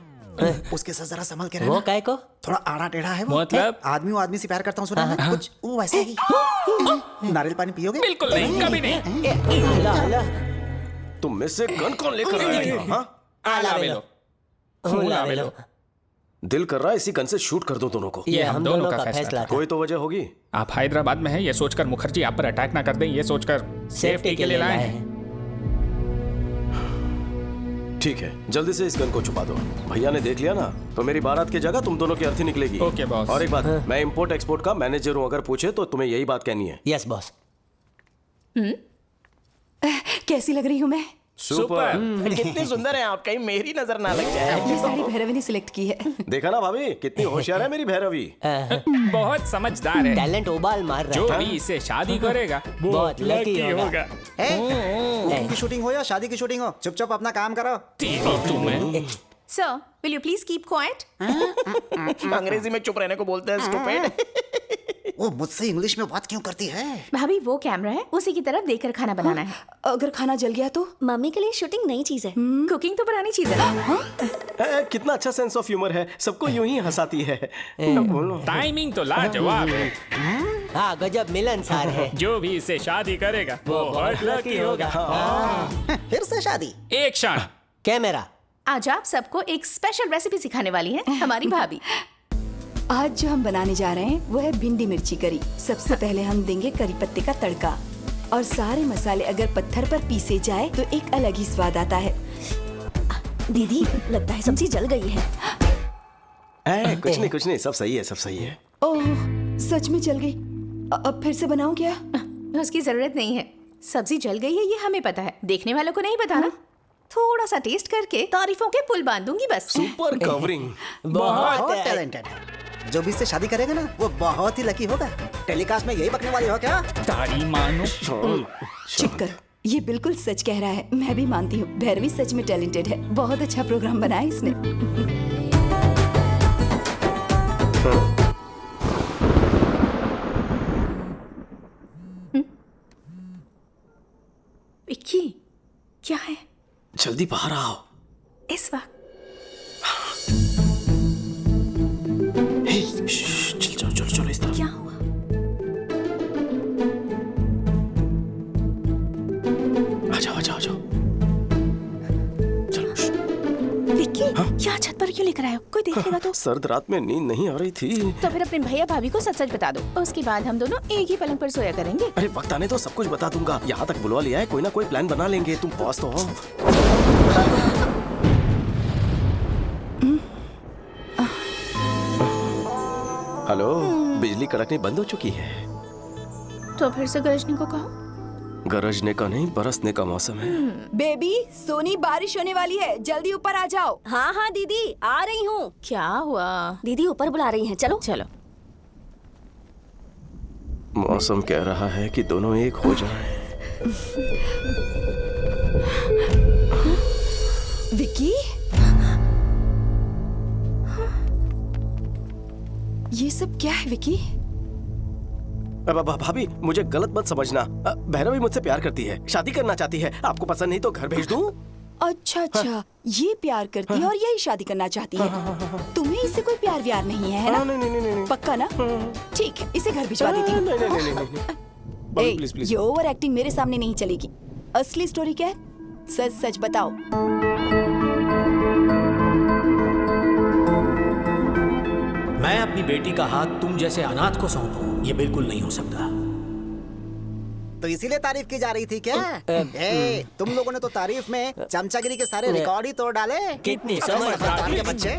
उसके साथ जरा संभल के रहना। वो काय को? थोड़ा आड़ा टेढ़ा है वो। मतलब? आदमी वो आदमी से प्यार करता हूँ सुना है? कुछ वो वैसे ही। नारियल पानी पियोगे? बिल्कुल नहीं, कभी नहीं। तुम में से गन कौन लेकर आया? आला दिल कर रहा है इसी गन से शूट कर दो दोनों को। ये हम दोनों का फैसला था। कोई तो वजह होगी। आप हैदराबाद में हैं, ये सोचकर मुखर्जी आप पर अटैक ना कर दें, ये सोचकर सेफ्टी के लिए लाए हैं। ठीक है, जल्दी से इस गन को छुपा दो। भैया ने देख लिया ना तो मेरी बारात की जगह तुम दोनों की अर्थी निकलेगी। Okay boss. और एक बात, मैं इंपोर्ट एक्सपोर्ट का मैनेजर हूँ, अगर पूछे तो तुम्हें यही बात कहनी है। Yes boss. कैसी लग रही हूँ मैं? सुपर। कितनी सुंदर है आप, कहीं मेरी नजर ना लग जाए। ये साड़ी भैरवी ने सिलेक्ट की है। देखा ना भाभी, कितनी होशियार है मेरी भैरवी। बहुत समझदार है। टैलेंट उबाल मार रहा जो है। भी इसे शादी करेगा वो बहुत लकी होगा। कुकिंग की शूटिंग हो या शादी की शूटिंग हो, चुपचाप अपना काम करो। तुम्हें sir will you please keep quiet? अंग्रेजी में चुप रहने को बोलते हैं स्टूपिड। वो मुझसे इंग्लिश में बात क्यों करती है? भाभी वो कैमरा है, उसी की तरफ देखकर खाना बनाना है। अगर खाना जल गया तो? मम्मी के लिए शूटिंग नई चीज है, कुकिंग तो पुरानी चीज है। कितना अच्छा सेंस ऑफ ह्यूमर है, सबको यूं ही हंसाती है। टाइमिंग तो लाजवाब है। हाँ गजब मिलनसार है। जो भी इसे शादी करेगा वो बहुत लकी होगा। फिर से शादी? एक क्षण। कैमरा। आज आप सबको एक स्पेशल रेसिपी सिखाने वाली है हमारी भाभी। आज जो हम बनाने जा रहे हैं वो है भिंडी मिर्ची करी। सबसे पहले हम देंगे करी पत्ते का तड़का, और सारे मसाले अगर पत्थर पर पीसे जाए तो एक अलग ही स्वाद आता है। दीदी लगता है सब्जी जल गई है। कुछ नहीं, सब सही है, सब सही है। ओह सच में जल गई। अब फिर से बनाऊं क्या? उसकी जरूरत नहीं है, सब्जी जल गई है ये हमें पता है, देखने वालों को नहीं पता ना। थोड़ा सा टेस्ट करके तारीफों के पुल बांध दूंगी बस। Super covering. बहुत टैलेंटेड है। जो भी इससे शादी करेगा ना वो बहुत ही लकी होगा। टेलीकास्ट में यही बकने वाली हो क्या? तारी मानो। चुप कर, ये बिल्कुल सच कह रहा है। मैं भी मानती हूँ भैरवी सच में टैलेंटेड है। बहुत अच्छा प्रोग्राम बनाया इसने। विक्की क्या है? जल्दी बाहर आओ। इस वक्त चलो इस तरफ। क्या हुआ? आ जाओ। चलो। विक्की क्या छत पर क्यों लेकर आए हो? कोई देखेगा तो? सर्द रात में नींद नहीं आ रही थी। तो फिर अपने भैया भाभी को सच बता दो, उसके बाद हम दोनों एक ही पलंग पर सोया करेंगे। अरे वक्त आने तो सब कुछ बता दूंगा। यहाँ तक बुलवा लिया है, कोई ना कोई प्लान बना लेंगे। तुम पास तो हो। हेलो, बिजली कड़कनी बंद हो चुकी है। तो फिर से गरजने को कहो। गरजने का नहीं, बरसने का मौसम है। बेबी सोनी बारिश होने वाली है, जल्दी ऊपर आ जाओ। हाँ हाँ दीदी आ रही हूँ। क्या हुआ? दीदी ऊपर बुला रही हैं, चलो चलो। मौसम कह रहा है कि दोनों एक हो जाएं। विक्की ये सब क्या है विक्की? भाभी मुझे गलत मत समझना। भैरवी मुझसे प्यार करती है, शादी करना चाहती है। आपको पसंद नहीं तो घर भेज दूं? अच्छा ये प्यार करती है और यही शादी करना चाहती है। तुम्हें इससे कोई प्यार व्यार नहीं है ना? नहीं। पक्का ना? ठीक है, इसे घर भिजवा देती हूँ। नहीं। ये ओवर एक्टिंग मेरे सामने नहीं चलेगी। असली स्टोरी क्या है? सच सच बताओ। मैं अपनी बेटी का हाथ तुम जैसे अनाथ को सौंपूं, ये बिल्कुल नहीं हो सकता। तो इसीलिए तारीफ की जा रही थी क्या? तुम लोगों ने तो तारीफ में चमचागिरी के सारे रिकॉर्ड ही तोड़ डाले। कितनी समझदार के बच्चे,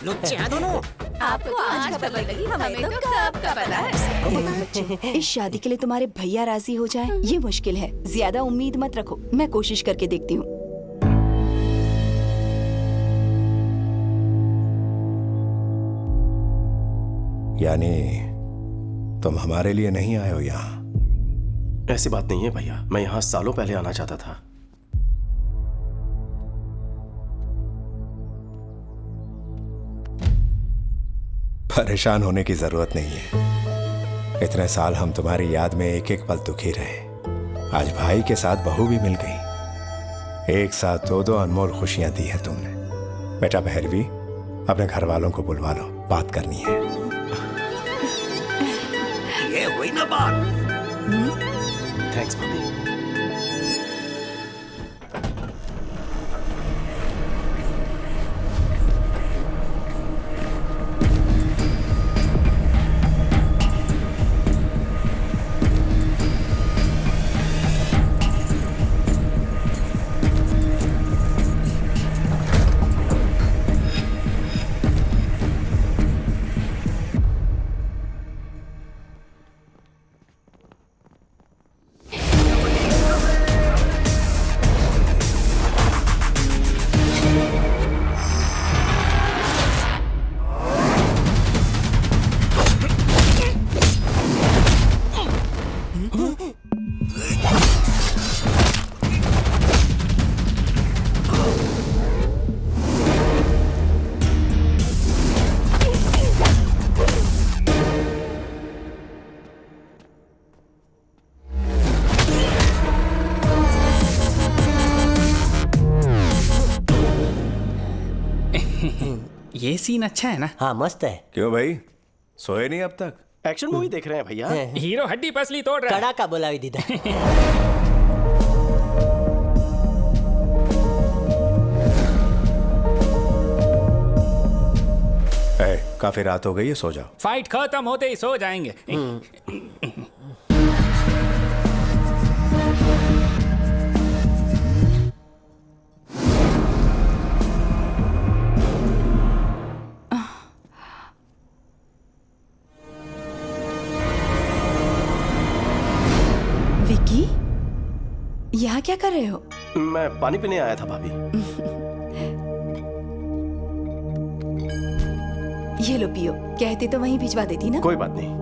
लुच्चे हैं दोनों। आपको आज खबर लगी, हमें तो कब का पता है। इस शादी के लिए तुम्हारे भैया राजी हो जाएं, ये मुश्किल है। ज्यादा उम्मीद मत रखो, मैं कोशिश करके देखती हूँ। यानी तुम हमारे लिए नहीं आए हो यहाँ? ऐसी बात नहीं है भैया, मैं यहाँ सालों पहले आना चाहता था। परेशान होने की जरूरत नहीं है। इतने साल हम तुम्हारी याद में एक एक पल दुखी रहे। आज भाई के साथ बहू भी मिल गई। एक साथ दो अनमोल खुशियां दी हैं तुमने। बेटा भैरवी, अपने घर वालों को बुलवा लो, बात करनी है। ये हुई ना बात। थैंक्स भाभी। ये सीन अच्छा है ना? हाँ मस्त है। क्यों भाई, सोए नहीं अब तक? एक्शन मूवी देख रहे हैं भैया। हीरो हड्डी पसली तोड़ रहा है। कड़ा का बोला दीदा। काफी रात हो गई है, सो जाओ। फाइट खत्म होते ही सो जाएंगे। विकी, यहाँ क्या कर रहे हो? मैं पानी पीने आया था भाभी। ये लो पियो, कहते तो वहीं भिजवा देती ना। कोई बात नहीं।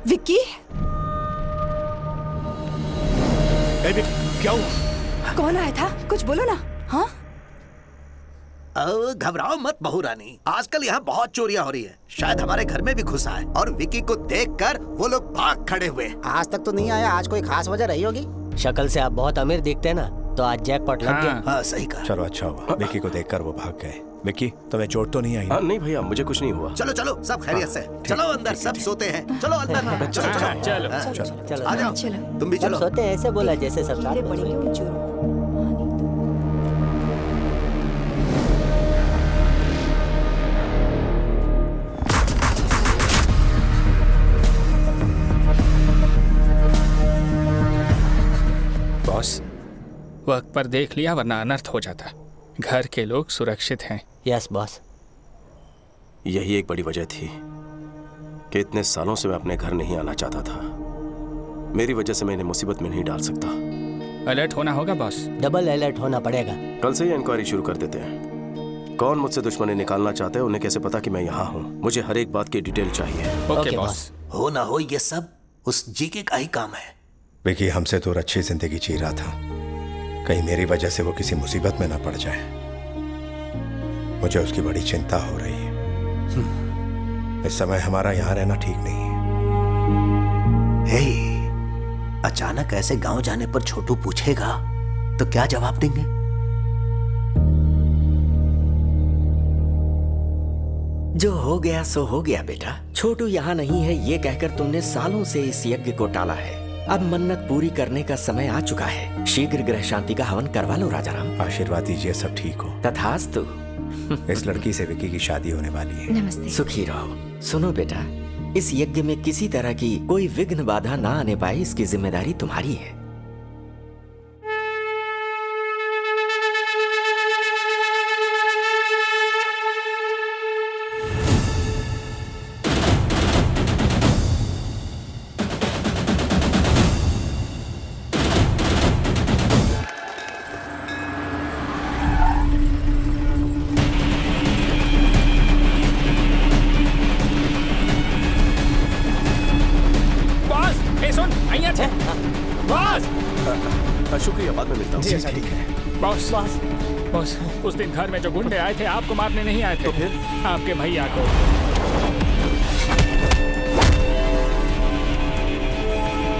विक्की, क्या हुआ? कौन आया था? कुछ बोलो ना। हाँ, घबराओ मत बहू रानी, आजकल यहाँ बहुत चोरियां हो रही है। शायद हमारे घर में भी घुसा है और विकी को देखकर वो लोग भाग खड़े हुए। आज तक तो नहीं आया, आज कोई खास वजह रही होगी। शक्ल से आप बहुत अमीर दिखते हैं ना, तो आज जैकपॉट लग गया। हाँ सही कहा। चलो अच्छा हुआ, विकी को देखकर वो भाग गए। विकी, तुम्हें चोट तो नहीं आई? नहीं भैया, मुझे कुछ नहीं हुआ। चलो चलो, सब खैरियत से। चलो अंदर, सब सोते हैं। चलो अंदर। चलो चलो आ जाओ, तुम भी चलो। सोते ऐसे बोला जैसे सब साथ में सोए। बॉस, वक्त पर देख लिया वरना अनर्थ हो जाता। घर के लोग सुरक्षित हैं। Yes boss. यही एक बड़ी वजह थी कि इतने सालों से मैं अपने घर नहीं आना चाहता था। मेरी वजह से मैं इन्हें मुसीबत में नहीं डाल सकता। अलर्ट होना होगा बॉस। डबल अलर्ट होना पड़ेगा। कल से ही इंक्वायरी शुरू कर देते हैं। कौन मुझसे दुश्मनी निकालना चाहते हैं, उन्हें कैसे पता कि मैं यहाँ हूँ? मुझे हर एक बात की डिटेल चाहिए। Okay boss. हो ना हो, ये सब उस जीके का ही काम है। विकी हमसे दूर अच्छी जिंदगी जी रहा था, कहीं मेरी वजह से वो किसी मुसीबत में ना पड़ जाए। मुझे उसकी बड़ी चिंता हो रही है। इस समय हमारा यहाँ रहना ठीक नहीं है। हे, अचानक ऐसे गांव जाने पर छोटू पूछेगा तो क्या जवाब देंगे? जो हो गया सो हो गया बेटा। छोटू यहाँ नहीं है ये कहकर तुमने सालों से इस यज्ञ को टाला है। अब मन्नत पूरी करने का समय आ चुका है। शीघ्र ग्रह शांति का हवन करवा लो राजाराम। आशीर्वाद दीजिए सब ठीक हो। तथास्तु। इस लड़की से विकी की शादी होने वाली है। नमस्ते। सुखी रहो। सुनो बेटा, इस यज्ञ में किसी तरह की कोई विघ्न बाधा ना आने पाए, इसकी जिम्मेदारी तुम्हारी है। शुक्रिया, बाद में मिलता हूँ। जी ठीक है। बॉस बॉस, उस दिन घर में जो गुंडे आए थे आपको मारने नहीं आए थे। तो फिर आपके भैया को।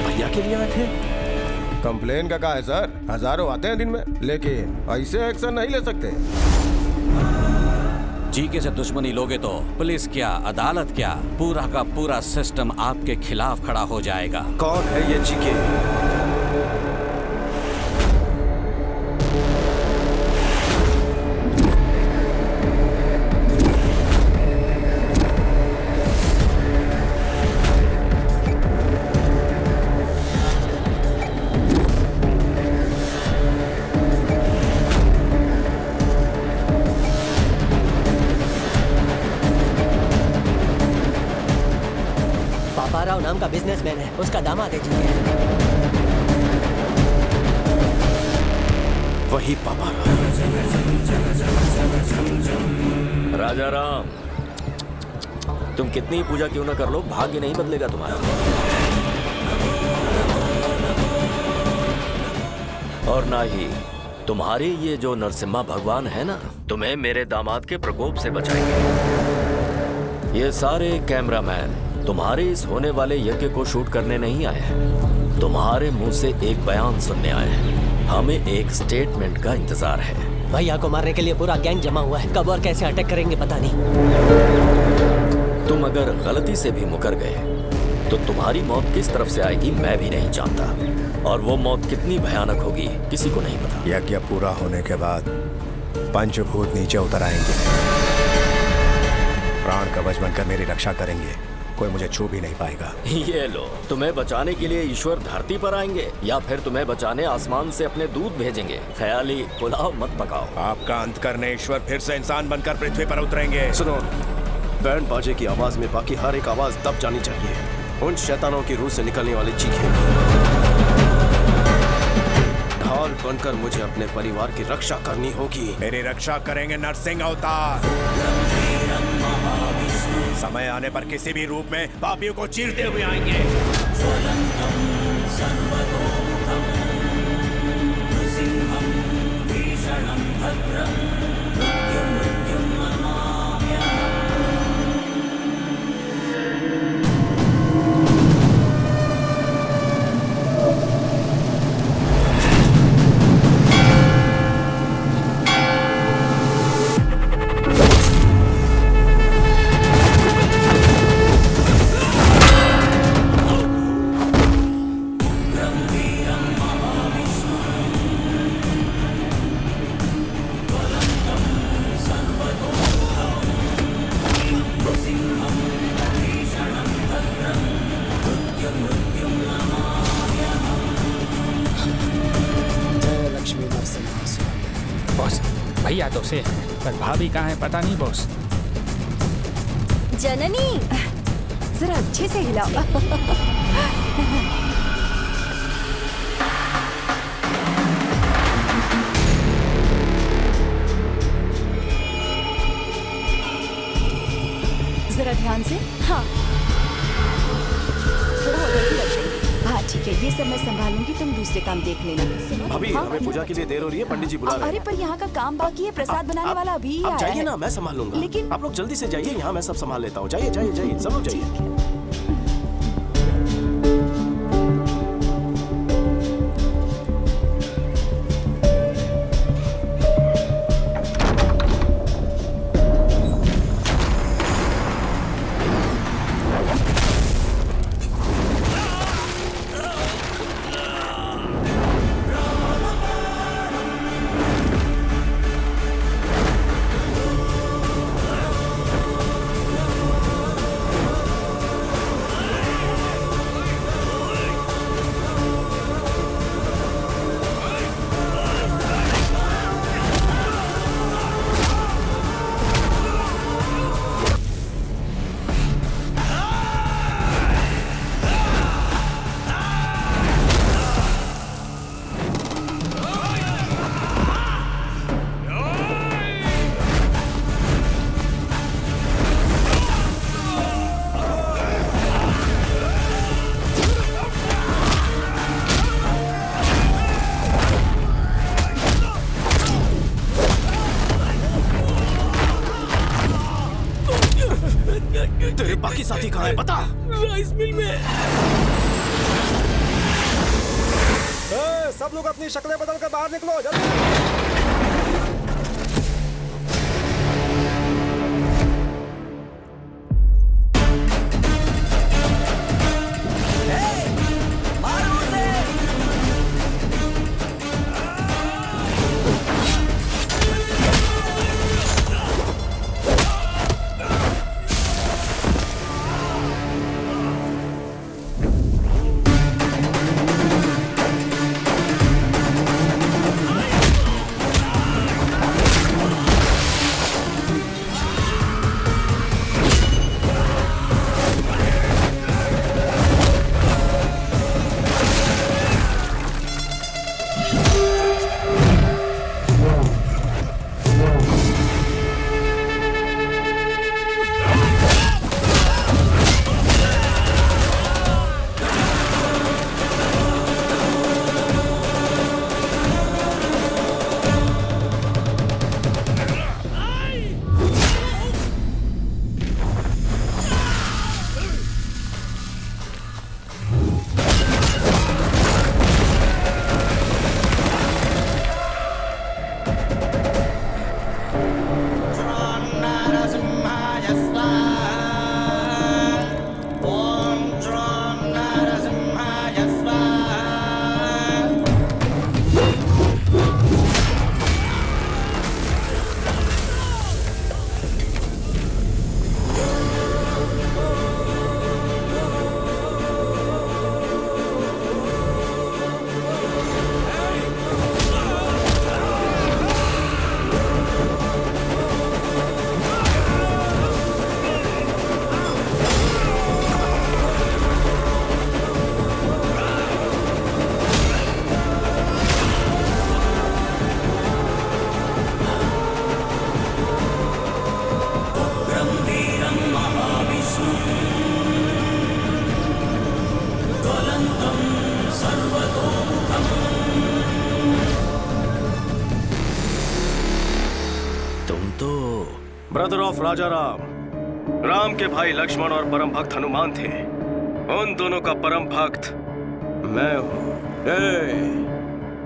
भैया के लिए आए थे? कंप्लेन का है सर, हजारों आते हैं दिन में, लेकिन ऐसे एक्शन नहीं ले सकते। जीके से दुश्मनी लोगे तो पुलिस क्या, अदालत क्या, पूरा का पूरा सिस्टम आपके खिलाफ खड़ा हो जाएगा। कौन है ये जीके? नाम का बिजनेसमैन है, उसका दामाद है जी। वही पापा राजा राम, तुम कितनी पूजा क्यों ना कर लो, भाग्य नहीं बदलेगा तुम्हारा। और ना ही तुम्हारे ये जो नरसिम्हा भगवान है ना, तुम्हें मेरे दामाद के प्रकोप से बचाएंगे। ये सारे कैमरामैन तुम्हारे इस होने वाले यज्ञ को शूट करने नहीं आए हैं, तुम्हारे मुंह से एक बयान सुनने आए हैं। हमें एक स्टेटमेंट का इंतजार है। भैया को मारने के लिए पूरा गैंग जमा हुआ है, कब और कैसे अटैक करेंगे पता नहीं। तुम अगर गलती से भी मुकर गए तो तुम्हारी मौत किस तरफ से आएगी मैं भी नहीं जानता, और वो मौत कितनी भयानक होगी किसी को नहीं पता। यज्ञ पूरा होने के बाद पंचभूत नीचे उतर आएंगे, प्राण कवच बनकर मेरी रक्षा करेंगे, कोई मुझे छू भी नहीं पाएगा। ये लो, तुम्हें बचाने के लिए ईश्वर धरती पर आएंगे या फिर तुम्हें बचाने आसमान से अपने दूत भेजेंगे। ख्याली पुलाव मत पकाओ। आपका अंत करने ईश्वर फिर से इंसान बनकर पृथ्वी पर उतरेंगे। सुनो, बैंड बाजे की आवाज में बाकी हर एक आवाज दब जानी चाहिए। उन शैतानों की रूह से निकलने वाली चीखें ढाल बनकर मुझे अपने परिवार की रक्षा करनी होगी। मेरी रक्षा करेंगे नरसिंह अवतार। समय आने पर किसी भी रूप में पापियों को चीरते हुए आएंगे। बॉस, भैया तो से पर भाभी कहाँ है पता नहीं बॉस। जननी, जरा अच्छे से हिलाओ। जरा ध्यान से। हाँ, थोड़ा उधर भी रखेंगे। हाँ ठीक है, ये सब मैं संभालूंगी, तुम दूसरे काम देख लेना। अभी हाँ? हमें पूजा के लिए देर हो रही है, पंडित जी बुला रहे हैं। अरे पर यहाँ का काम बाकी है, प्रसाद बनाने वाला अभी ही आप आया जाइए है। ना, मैं संभाल लूंगा। लेकिन आप लोग जल्दी से जाइए, यहाँ मैं सब संभाल लेता हूँ। जाइए जाइए जाइए, सब लोग जाइए। तेरे बाकी साथी कहाँ है बता। राइस मिल में। सब लोग अपनी शक्लें बदल कर बाहर निकलो जल्दी। ब्रदर ऑफ राजा राम। राम के भाई लक्ष्मण और परम भक्त हनुमान थे। उन दोनों का परम भक्त मैं हूँ।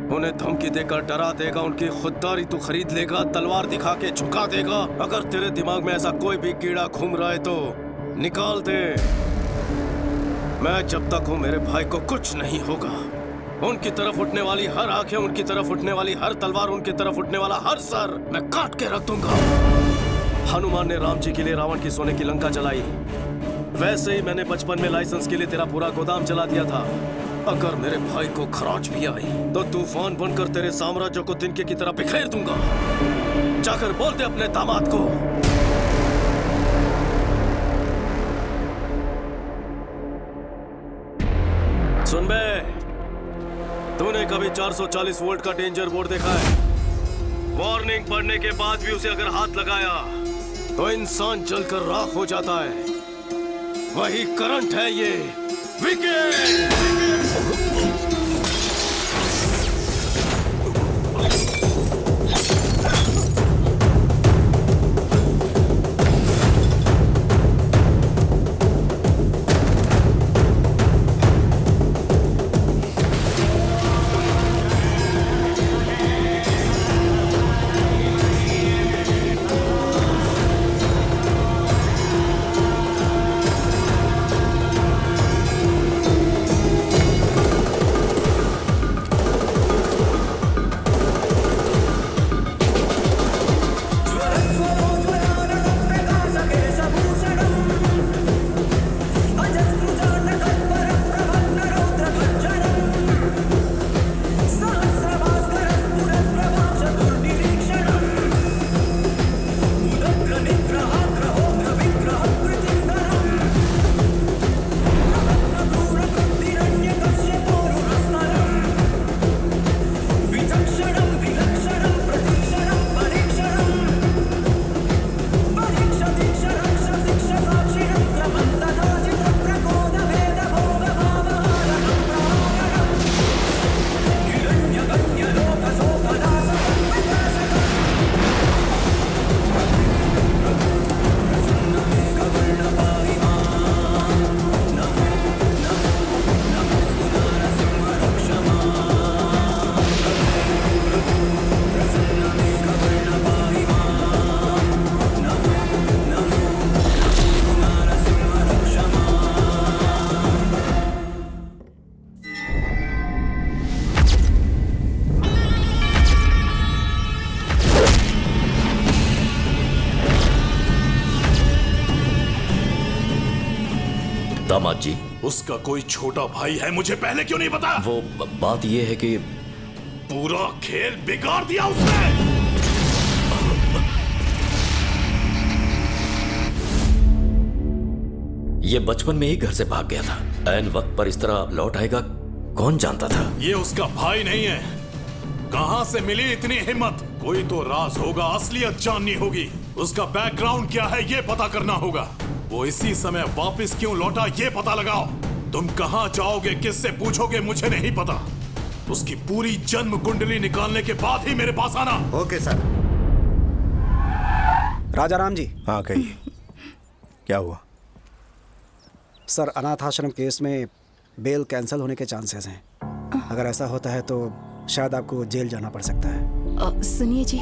उन्हें धमकी देकर डरा देगा, उनकी खुददारी तू खरीद लेगा, तलवार दिखा के झुका देगा। अगर तेरे दिमाग में ऐसा कोई भी कीड़ा घूम रहा है तो निकाल दे। मैं जब तक हूँ मेरे भाई को कुछ नहीं होगा। उनकी तरफ उठने वाली हर आंखें, उनकी तरफ उठने वाली हर तलवार, उनकी तरफ उठने वाला हर सर मैं काट के रख दूंगा। हनुमान ने राम जी के लिए रावण की सोने की लंका जलाई, वैसे ही मैंने बचपन में लाइसेंस के लिए तेरा पूरा गोदाम जला दिया था। अगर मेरे भाई को खराज भी आई तो तूफान बनकर तेरे साम्राज्य को तिनके की तरह बिखेर दूंगा। जाकर बोल दे अपने दामाद को। सुन बे, तूने कभी 440 वोल्ट का डेंजर बोर्ड देखा है? वार्निंग पढ़ने के बाद भी उसे अगर हाथ लगाया तो इंसान जलकर राख हो जाता है। वही करंट है ये। विकेट! दामाद जी, उसका कोई छोटा भाई है, मुझे पहले क्यों नहीं बताया? वो बात ये है कि पूरा खेल बिगाड़ दिया उसने। ये बचपन में ही घर से भाग गया था। ऐन वक्त पर इस तरह लौट आएगा कौन जानता था? ये उसका भाई नहीं है। कहां से मिली इतनी हिम्मत? कोई तो राज होगा, असलियत जाननी होगी। उसका बैकग्राउंड क्या है ये पता करना होगा। वो इसी समय वापस क्यों लौटा ये पता लगाओ। तुम कहां जाओगे, किससे पूछोगे, मुझे नहीं पता। उसकी पूरी जन्म कुंडली निकालने के बाद ही मेरे पास आना। Okay sir. राजा राम जी। हाँ कहिए, क्या हुआ? सर, अनाथ आश्रम केस में बेल कैंसिल होने के चांसेस हैं। अगर ऐसा होता है तो शायद आपको जेल जाना पड़ सकता है। सुनिए जी,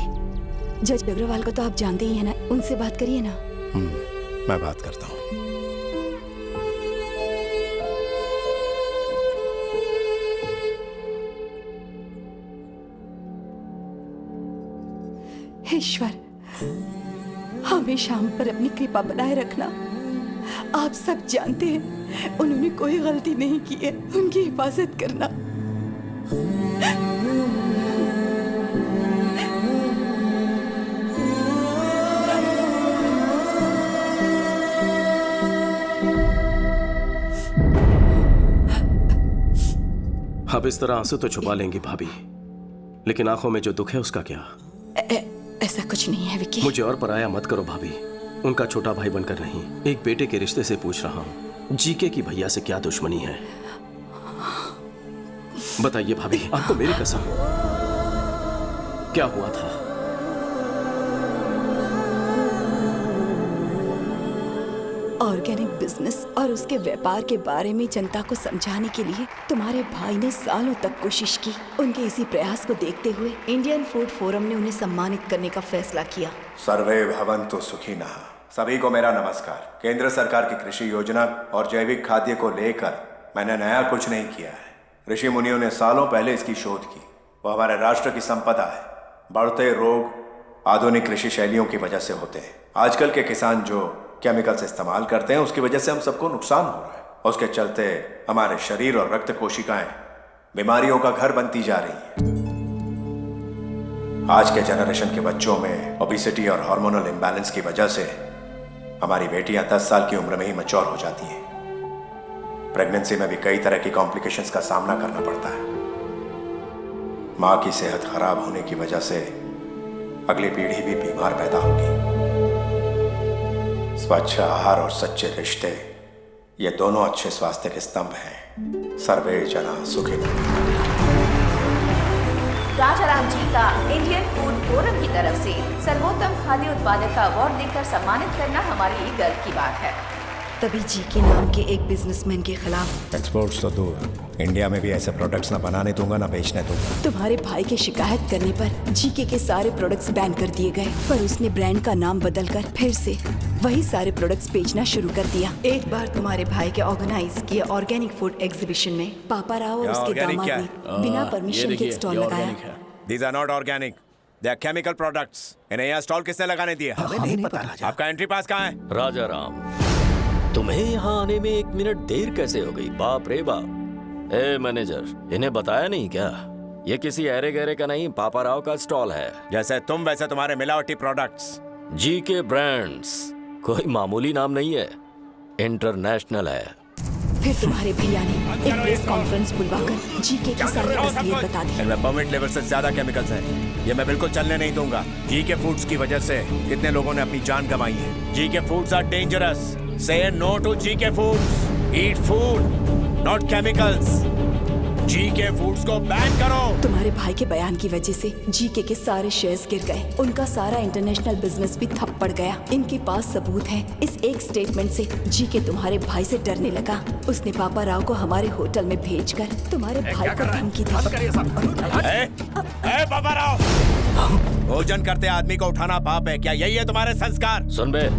जज अग्रवाल को तो आप जानते ही हैं ना, उनसे बात करिए ना। मैं बात करता हूँ। ईश्वर, हमेशा हम पर अपनी कृपा बनाए रखना। आप सब जानते हैं उन्होंने कोई गलती नहीं की है, उनकी हिफाजत करना। अब इस तरह आंसू तो छुपा लेंगी भाभी, लेकिन आंखों में जो दुख है उसका क्या? ऐसा कुछ नहीं है विकी। मुझे और पराया मत करो भाभी। उनका छोटा भाई बनकर नहीं, एक बेटे के रिश्ते से पूछ रहा हूँ। जीके की भैया से क्या दुश्मनी है बताइए भाभी, आपको मेरी कसम। क्या हुआ था? ऑर्गेनिक बिजनेस और उसके व्यापार के बारे में जनता को समझाने के लिए तुम्हारे भाई ने सालों तक कोशिश की। उनके इसी प्रयास को देखते हुए इंडियन फूड फोरम ने उन्हें सम्मानित करने का फैसला किया। सर्वे भवन्तु सुखिनः। सभी को मेरा नमस्कार। केंद्र सरकार की कृषि योजना और जैविक खाद्य को लेकर मैंने नया कुछ नहीं किया है। ऋषि मुनियों ने सालों पहले इसकी शोध की। वो हमारे राष्ट्र की संपदा है। बढ़ते रोग आधुनिक कृषि शैलियों की वजह से होते हैं। आजकल के किसान जो केमिकल्स इस्तेमाल करते हैं उसकी वजह से हम सबको नुकसान हो रहा है। उसके चलते हमारे शरीर और रक्त कोशिकाएं बीमारियों का घर बनती जा रही हैं। आज के जनरेशन के बच्चों में ओबेसिटी और हार्मोनल इम्बैलेंस की वजह से हमारी बेटियां 10 साल की उम्र में ही मैच्योर हो जाती हैं। प्रेगनेंसी में भी कई तरह की कॉम्प्लिकेशंस का सामना करना पड़ता है। माँ की सेहत खराब होने की वजह से अगली पीढ़ी भी बीमार पैदा होगी। स्वच्छ आहार और सच्चे रिश्ते, ये दोनों अच्छे स्वास्थ्य के स्तंभ हैं। सर्वे जना सुखिनः। राजाराम जी का इंडियन फूड फोरम की तरफ से सर्वोत्तम खाद्य उत्पादक का अवार्ड देकर सम्मानित करना हमारे लिए गर्व की बात है। तभी जी के नाम के एक बिजनेसमैन के खिलाफ एक्सपोर्ट्स तो दूर, इंडिया में भी ऐसे प्रोडक्ट्स ना बनाने दूंगा ना बेचने दूंगा। तुम्हारे भाई के शिकायत करने पर जीके के सारे प्रोडक्ट्स बैन कर दिए गए, पर उसने ब्रांड का नाम बदलकर फिर से वही सारे प्रोडक्ट्स बेचना शुरू कर दिया। एक बार तुम्हारे भाई के ऑर्गेनाइज किए ऑर्गेनिक फूड एग्जीबिशन में पापा राव और उसके दामाद ने बिना परमिशन के स्टॉल लगाया। These are not organic. They are chemical products. इन्हें यहाँ स्टॉल किसने लगाने दिया? हमें नहीं पता राजा। आपका एंट्री पास कहाँ है? राजा राम, तुम्हें यहाँ आने में 1 मिनट देर कैसे हो गई? बाप रे बाप। ए मैनेजर, इन्हें बताया नहीं क्या? ये किसी ऐरे गहरे का नहीं, पापा राव का स्टॉल है। जैसे तुम वैसे तुम्हारे मिलावटी प्रोडक्ट्स। जी के ब्रांड्स कोई मामूली नाम नहीं है, इंटरनेशनल है। फिर तुम्हारे भैया ने एक प्रेस कॉन्फ्रेंस बुलवाकर जीके की सारी असलियत बता दी। इनमें परमिट लेवल से ज्यादा केमिकल्स हैं। ये मैं बिल्कुल चलने नहीं दूंगा। जीके फूड्स की वजह से कितने लोगों ने अपनी जान गंवाई है। GK foods are dangerous. Say no to GK Foods. Eat food, not chemicals. GK Foods को बैन करो। तुम्हारे भाई के बयान की वजह से जीके के सारे शेयर्स गिर गए। उनका सारा इंटरनेशनल बिजनेस भी ठप पड़ गया। इनके पास सबूत है। इस एक स्टेटमेंट से जीके तुम्हारे भाई से डरने लगा। उसने पापा राव को हमारे होटल में भेजकर तुम्हारे भाई को धमकी दी। पापा राव, भोजन करते आदमी को उठाना पाप है क्या? यही है तुम्हारे संस्कार? सुन बे,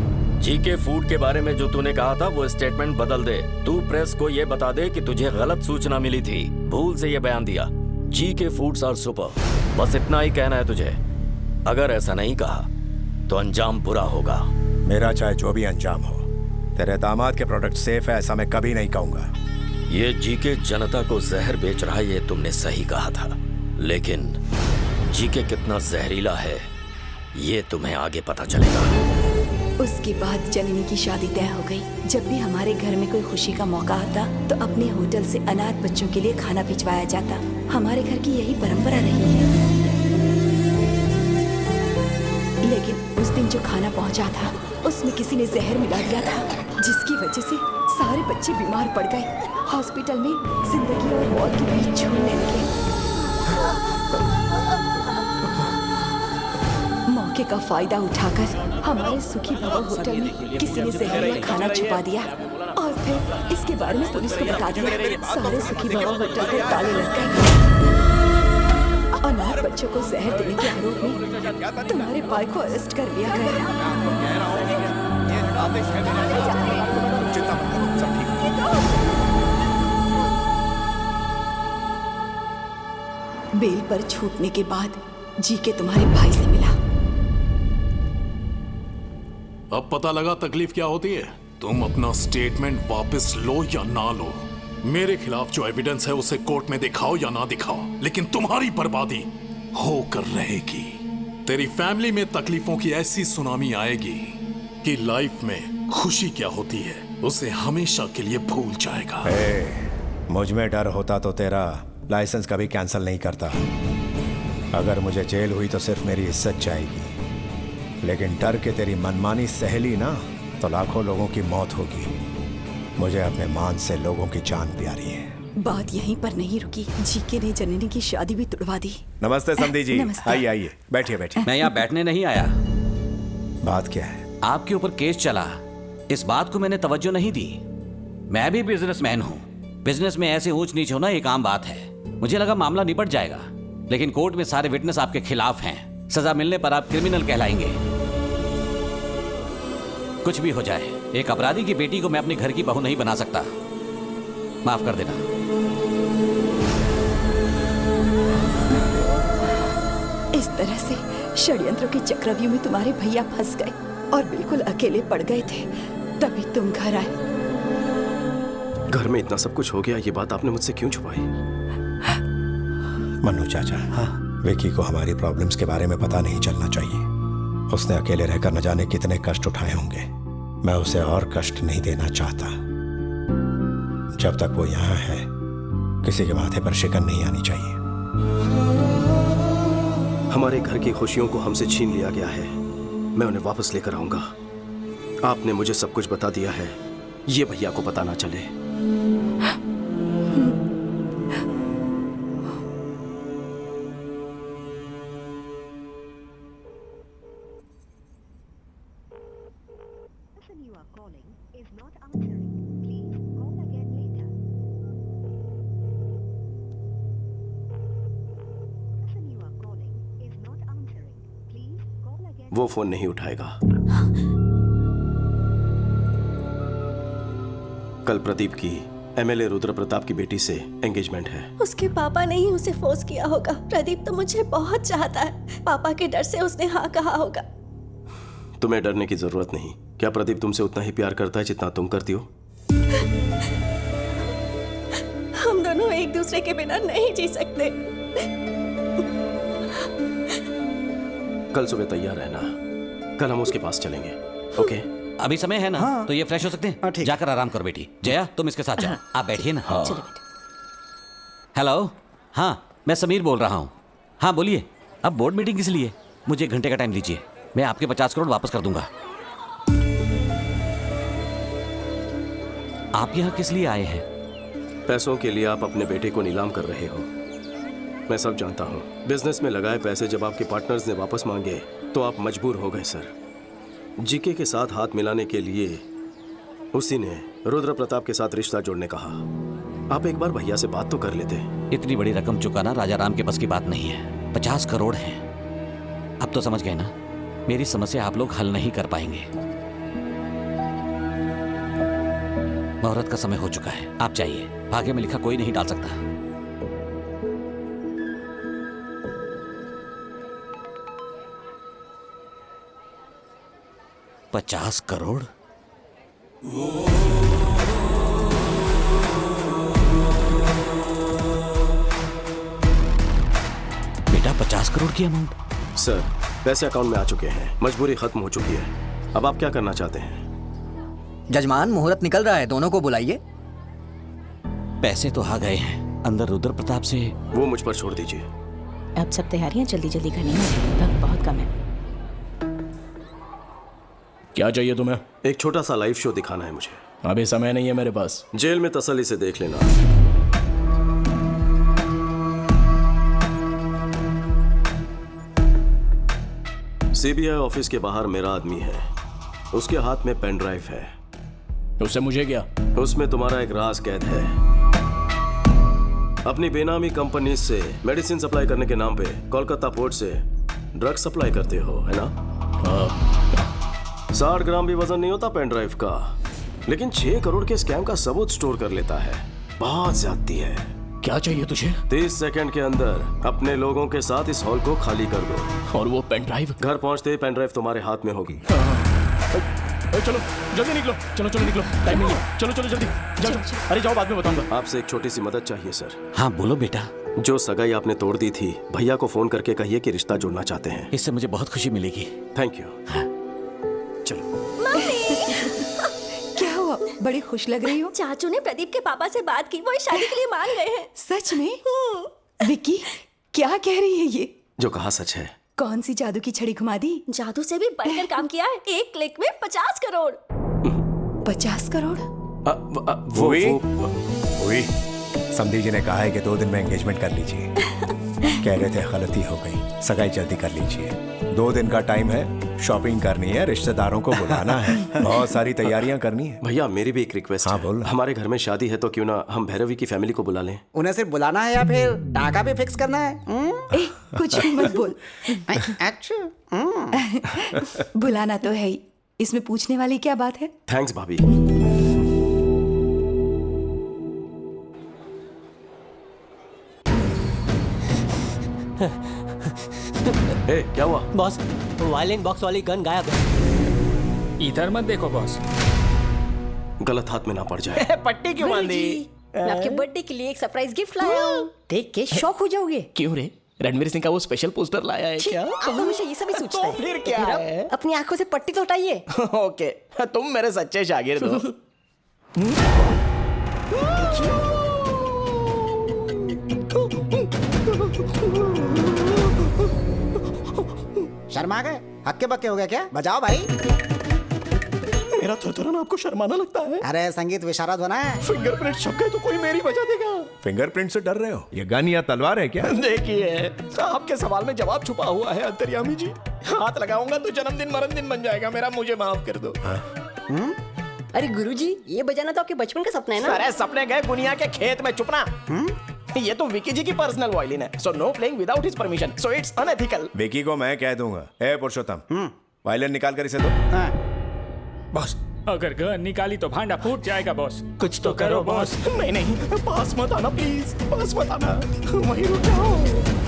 जीके फूड के बारे में जो तूने कहा था वो स्टेटमेंट बदल दे। तू प्रेस को ये बता दे कि तुझे गलत सूचना मिली थी, भूल से ये बयान दिया। जीके फूड्स आर सुपर, बस इतना ही कहना है तुझे। अगर ऐसा नहीं कहा तो अंजाम बुरा होगा। मेरा चाहे जो भी अंजाम हो, तेरे दामाद के प्रोडक्ट सेफ है ऐसा मैं कभी नहीं कहूंगा। ये जीके जनता को जहर बेच रहा है, ये तुमने सही कहा था, लेकिन जीके कितना जहरीला है ये तुम्हें आगे पता चलेगा। उसके बाद जननी की शादी तय हो गई। जब भी हमारे घर में कोई खुशी का मौका आता तो अपने होटल से अनाथ बच्चों के लिए खाना भिजवाया जाता। हमारे घर की यही परंपरा रही है। लेकिन उस दिन जो खाना पहुंचा था उसमें किसी ने जहर मिला दिया था, जिसकी वजह से सारे बच्चे बीमार पड़ गए। हॉस्पिटल में जिंदगी और मौत के बीच झूलने लगे। मौके का फायदा उठाकर हमारे सुखी भवन होटल में किसी ने जहरीला खाना छुपा दिया और फिर इसके बारे में पुलिस को बता दिया। सारे सुखी भवन होटल को ताले लग गए। अनाथ बच्चों को जहर देने के आरोप में तुम्हारे भाई को अरेस्ट कर लिया गया। बेल पर छूटने के बाद जीके तुम्हारे भाई से मिला। अब पता लगा तकलीफ क्या होती है। तुम अपना स्टेटमेंट वापस लो या ना लो, मेरे खिलाफ जो एविडेंस है उसे कोर्ट में दिखाओ या ना दिखाओ, लेकिन तुम्हारी बर्बादी होकर रहेगी। तेरी फैमिली में तकलीफों की ऐसी सुनामी आएगी कि लाइफ में खुशी क्या होती है उसे हमेशा के लिए भूल जाएगा। मुझ में डर होता तो तेरा लाइसेंस कभी कैंसिल नहीं करता। अगर मुझे जेल हुई तो सिर्फ मेरी इज्जत जाएगी, लेकिन डर के तेरी मनमानी सहेली ना तो लाखों लोगों की मौत होगी। मुझे अपने मान से लोगों की जान प्यारी है। बात यहीं पर नहीं रुकी, जीके ने जननी की शादी भी तुड़वा दी। नमस्ते समधी जी। आइए आइए, बैठिए बैठिए। मैं यहाँ बैठने नहीं आया। बात क्या है? आपके ऊपर केस चला, इस बात को मैंने तवज्जो नहीं दी। मैं भी बिजनेसमैन हूँ। बिजनेस में ऐसे ऊंच नीच होना एक आम बात है। मुझे लगा मामला निपट जाएगा, लेकिन कोर्ट में सारे विटनेस आपके खिलाफ हैं। सजा मिलने पर आप क्रिमिनल कहलाएंगे। कुछ भी हो जाए, एक अपराधी की बेटी को मैं अपने घर की बहू नहीं बना सकता। माफ कर देना। इस तरह से षड्यंत्रों के चक्रव्यूह में तुम्हारे भैया फंस गए और बिल्कुल अकेले पड़ गए थे, तभी तुम घर आए। घर में इतना सब कुछ हो गया, ये बात आपने मुझसे क्यों छुपाई? मन्नू चाचा, विकी को हमारी प्रॉब्लम्स के बारे में पता नहीं चलना चाहिए। उसने अकेले रहकर न जाने कितने कष्ट उठाए होंगे। मैं उसे और कष्ट नहीं देना चाहता। जब तक वो यहाँ है, किसी के माथे पर शिकन नहीं आनी चाहिए। हमारे घर की खुशियों को हमसे छीन लिया गया है। मैं उन्हें वापस लेकर आऊंगा। आपने मुझे सब कुछ बता दिया है, ये भैया को पता ना चले। वो फोन नहीं उठाएगा। कल प्रदीप की एमएलए रुद्र प्रताप की बेटी से एंगेजमेंट है। उसके पापा ने ही उसे फोर्स किया होगा। प्रदीप तो मुझे बहुत चाहता है। पापा के डर से उसने हाँ कहा होगा। तुम्हें डरने की जरूरत नहीं। क्या प्रदीप तुमसे उतना ही प्यार करता है जितना तुम करती हो? हम दोनों एक दूसरे के बिना नहीं जी सकते। कल सुबह तैयार रहना, कल हम उसके पास चलेंगे। ओके? अभी समय है ना? तो ये फ्रेश हो सकते हैं? जाकर आराम करो बेटी। जया, तुम इसके साथ जाओ। आप बैठिए ना। हेलो, हाँ मैं समीर बोल रहा हूँ। हाँ बोलिए। अब बोर्ड मीटिंग किस लिए? मुझे 1 घंटे का टाइम दीजिए, मैं आपके 50 करोड़ वापस कर दूंगा। आप यहाँ किस लिए आए हैं? पैसों के लिए आप अपने बेटे को नीलाम कर रहे हो। मैं सब जानता हूँ। बिजनेस में लगाए पैसे जब आपके पार्टनर्स ने वापस मांगे तो आप मजबूर हो गए सर। जीके के साथ हाथ मिलाने के लिए उसी ने रुद्र प्रताप के साथ रिश्ता जोड़ने कहा। आप एक बार भैया से बात तो कर लेते। इतनी बड़ी रकम चुकाना राजा राम के बस की बात नहीं है। 50 करोड़ हैं। अब तो समझ गए ना, मेरी समस्या आप लोग हल नहीं कर पाएंगे। मुहूर्त का समय हो चुका है, आप जाइए। भाग्य में लिखा कोई नहीं डाल सकता। $50 करोड़? बेटा 50 करोड़ की अमाउंट? सर पैसे अकाउंट में आ चुके हैं। मजबूरी खत्म हो चुकी है। अब आप क्या करना चाहते हैं? जजमान, मुहूर्त निकल रहा है, दोनों को बुलाइए। पैसे तो आ गए हैं, अंदर रुद्र प्रताप से। वो मुझ पर छोड़ दीजिए। अब सब तैयारियां जल्दी जल्दी करनी है, वक्त बहुत कम है। क्या चाहिए तुम्हें? एक छोटा सा लाइव शो दिखाना है मुझे। अभी समय नहीं है मेरे पास। जेल में तसल्ली से देख लेना। सीबीआई ऑफिस के बाहर मेरा आदमी है, उसके हाथ में पेन ड्राइव है। उससे मुझे क्या? उसमें तुम्हारा एक राज कैद है। अपनी बेनामी कंपनी से मेडिसिन सप्लाई करने के नाम पे कोलकाता पोर्ट से ड्रग सप्लाई करते हो, है ना? 60 ग्राम भी वजन नहीं होता पेन ड्राइव का, लेकिन 6 करोड़ के स्कैम का सबूत स्टोर कर लेता है। बहुत ज्यादती है। क्या चाहिए तुझे? 30 सेकंड के अंदर अपने लोगों के साथ इस हॉल को खाली कर दो। और वो पेन ड्राइव? घर पहुंचते ही पेन ड्राइव तुम्हारे हाथ में होगी। चलो जल्दी निकलो, चलो चलो निकलो, टाइम नहीं है। चलो चलो जल्दी जाओ। अरे जाओ, बाद में बताऊंगा। आपसे एक छोटी सी मदद चाहिए सर। हाँ बोलो बेटा। जो सगाई आपने तोड़ दी थी, भैया को फोन करके कहिए कि रिश्ता जोड़ना चाहते हैं। इससे मुझे बहुत खुशी मिलेगी। Thank you. चलो। क्या हुआ? बड़ी खुश लग रही हो। चाचू ने प्रदीप के पापा से बात की, वो इस शादी के लिए मान गए हैं। सच में? विकी क्या कह रही है ये? जो कहा सच है। कौन सी जादू की छड़ी घुमा दी? जादू से भी बढ़कर काम किया है। एक क्लिक में 50 करोड़। 50 करोड़? वो समधी जी ने कहा है कि 2 दिन में एंगेजमेंट कर लीजिए। कह रहे थे गलती हो गई, सगाई जल्दी कर लीजिए। 2 दिन का टाइम है, शॉपिंग करनी है, रिश्तेदारों को बुलाना है, बहुत सारी तैयारियां करनी है। भैया मेरी भी एक रिक्वेस्ट है। बोल। हमारे घर में शादी है तो क्यों ना हम भैरवी की फैमिली को बुला लें। उन्हें सिर्फ बुलाना है या फिर टाका भी फिक्स करना है? कुछ भी मत बोल। बुलाना तो है ही, इसमें पूछने वाली क्या बात है? थैंक्स भाभी। ए, क्या हुआ? बॉस, वायलिन बॉक्स वाली गन गायब है। इधर मत देखो बॉस, गलत हाथ में ना पड़ जाए। पट्टी क्यों बांधी? मैं आपके बर्थडे के लिए एक सरप्राइज गिफ्ट लाया हूँ, देख के शॉक हो जाओगे। क्यों रे? रणवीर सिंह का वो स्पेशल पोस्टर लाया है क्या? आप हमेशा ये सभी सोचते हैं। फिर क्या है? अपनी आंखों से पट्टी तो हटाइए। ओके, तुम मेरे सच्चे शागिर्द हो। शर्मा गए? हक्के बक्के हो गए क्या? बजाओ भाई। मेरा थरथराना आपको शर्माना लगता है? अरे संगीत विशारद होना है। फिंगरप्रिंट छप गए तो कोई मेरी बजा देगा। फिंगरप्रिंट से डर रहे हो? ये गन या तलवार है क्या? देखिए, आपके सवाल में जवाब छुपा हुआ है अंतर्यामी जी। हाथ लगाऊंगा तो जन्मदिन मरणदिन बन जाएगा मेरा, मुझे माफ कर दो। अरे गुरुजी, ये बजाना तो आपके बचपन का सपना है ना? अरे सपने गए गुनिया के खेत में, चुपना। ये तो विकी जी की पर्सनल वायलिन है, so know playing without his permission, so it's unethical. Vicky को मैं कह दूंगा। ए पुरुषोत्तम, वायलिन निकाल कर इसे दो। बॉस, अगर गन निकाली तो भांडा फूट जाएगा बॉस, कुछ तो करो बॉस। नहीं नहीं, पास मत आना प्लीज, पास मत आना, वहीं रुक जाओ।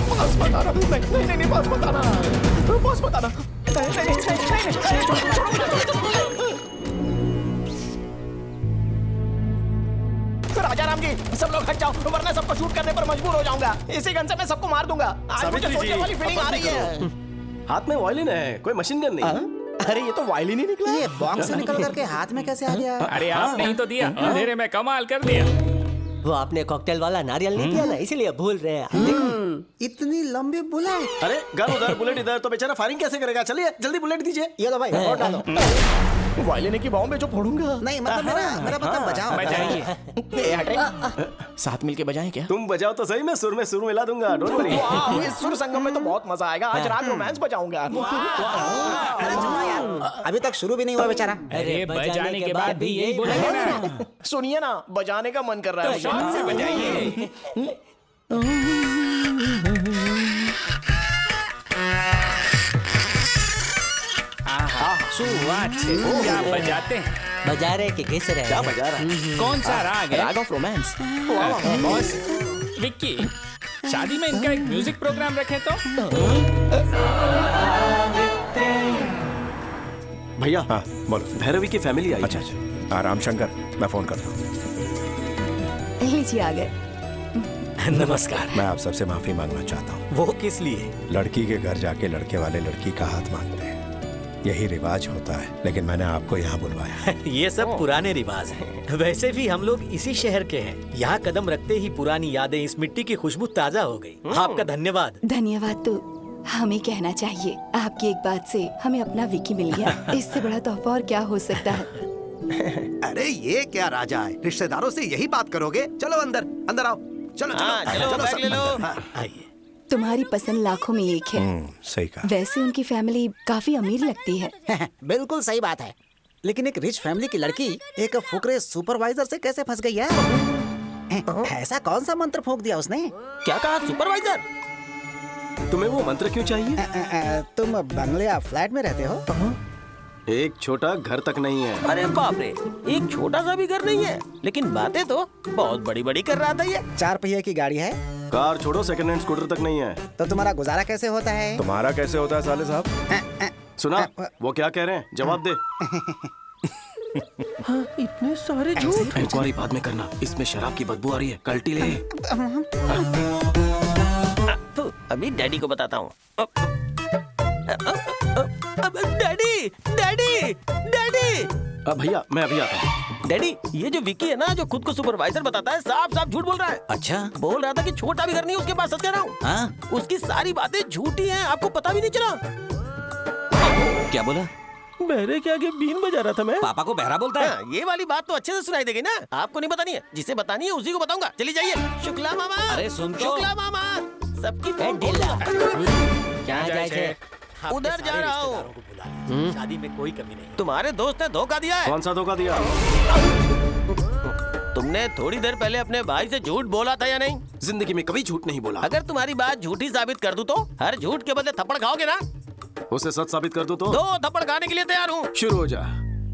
पास मत आना, नहीं नहीं नहीं, पास मत आना, पास मत आना। राजा राम जी, सब लोग हट जाओ, वरना सबको शूट करने पर मजबूर हो जाऊंगा। इसी गन से मैं सबको मार दूंगा। आज मुझे सोचने वाली फीलिंग आ रही है। हाथ में वायलिन है, कोई मशीन गन नहीं। अरे ये तो वायलिन ही निकला। ये बॉक्स से निकल करके हाथ में कैसे आ गया? अरे आपने ही तो दिया, अंधेरे में कमाल कर दिया। वो आपने कॉकटेल वाला नारियल नहीं दिया ना, इसीलिए भूल रहे हैं। देखो इतनी लंबी बुलेट। अरे गन उधर, बुलेट इधर, तो बेचारा फायरिंग कैसे करेगा? चलिए जल्दी बुलेट दीजिए। ये लो भाई, और डालो। वायलिन की बॉम्ब में जो फोड़ूंगा। नहीं मतलब मेरा मतलब बजाओ। बजाइए। साथ मिलके बजाएं क्या? तुम बजाओ तो सही, मैं सुर में सुर मिला दूंगा, डोंट वरी। इस सुर संगम में तो बहुत मजा आएगा। आज रात रोमांस बजाऊंगा। अरे सुनो यार, अभी तक शुरू भी नहीं हुआ बेचारा। अरे बजाने के बाद भी यही बोलेंगे ना। सुनिए ना, बजाने का मन कर रहा है। शान से बजाइए। क्या बजाते हैं? बजा रहे कि घिस रहे? क्या बजा रहा है? कौन सा राग है? राग ऑफ रोमांस। बॉस, विक्की, शादी में इनका एक म्यूजिक प्रोग्राम रखे तो? भैया, हाँ बोलो। भैरवी की फैमिली आई। अच्छा अच्छा, राम शंकर, मैं फोन करता हूँ। लीजिए आ गए। नमस्कार। मैं आप सबसे माफी मांगना चाहता हूँ। वो किस लिए? लड़की के घर जाके लड़के वाले लड़की का हाथ मांगते हैं, यही रिवाज होता है, लेकिन मैंने आपको यहाँ बुलवाया। ये सब पुराने रिवाज हैं। वैसे भी हम लोग इसी शहर के हैं। यहाँ कदम रखते ही पुरानी यादें, इस मिट्टी की खुशबू ताजा हो गई। आपका धन्यवाद। धन्यवाद तो हमें कहना चाहिए। आपकी एक बात से हमें अपना विकी मिल गया, इससे बड़ा तोहफा और क्या हो सकता है? अरे ये क्या राजा है, रिश्तेदारों से यही बात करोगे? चलो अंदर, अंदर आओ। चलो चलो बैग ले लो। आइए। तुम्हारी पसंद लाखों में एक है। सही कहा। वैसे उनकी फैमिली काफी अमीर लगती है। बिल्कुल सही बात है, लेकिन एक रिच फैमिली की लड़की एक फुकरे सुपरवाइजर से कैसे फंस गई है? ऐसा कौन सा मंत्र फूंक दिया उसने? क्या कहा? सुपरवाइजर? तुम्हें वो मंत्र क्यों चाहिए? तुम बंगले या फ्लैट में रहते हो? एक छोटा घर तक नहीं है। अरे बाप रे, एक छोटा सा भी घर नहीं है, लेकिन बातें तो बहुत बड़ी बड़ी कर रहा था ये। 4 पहिए की गाड़ी है? कार छोड़ो, सेकंड हैंड स्कूटर तक नहीं है। तो तुम्हारा गुजारा कैसे होता है? तुम्हारा कैसे होता है साले साहब? सुना, वो क्या कह रहे हैं? जवाब दे। हाँ, इतने सारे झूठ। इंक्वायरी बाद में करना, इसमें शराब की बदबू आ रही है, कल्टी ले। तो अभी डैडी को बताता हूँ। Daddy daddy daddy. भैया मैं अभी आता हूँ। डैडी, ये जो विकी है ना, जो खुद को सुपरवाइजर बताता है, साफ साफ झूठ बोल रहा है। अच्छा? बोल रहा था कि छोटा भी घर नहीं उसके पास। सच कह रहा हूँ। हाँ? उसकी सारी बातें झूठी हैं, आपको पता भी नहीं चला। क्या बोला? बहरे के आगे बीन बजा रहा था मैं। पापा को बहरा बोलता है? ये वाली बात तो अच्छे से सुनाई देगी ना। आपको नहीं बतानी है, जिसे बतानी है उसी को बताऊंगा। चली जाइए। शुक्ला मामा। अरे सुन तो। शुक्ला मामा, सबकी ढीला क्या जाए छे? उधर जा रहा हूँ। शादी में कोई कमी नहीं। तुम्हारे दोस्त ने धोखा दिया है। कौन सा धोखा दिया? तुमने थोड़ी देर पहले अपने भाई से झूठ बोला था या नहीं? जिंदगी में कभी झूठ नहीं बोला। अगर तुम्हारी बात झूठी साबित कर दूं तो हर झूठ के बदले थप्पड़ खाओगे ना? उसे सच साबित कर दूं तो? 2 थप्पड़ खाने के लिए तैयार हूँ। शुरू हो जा।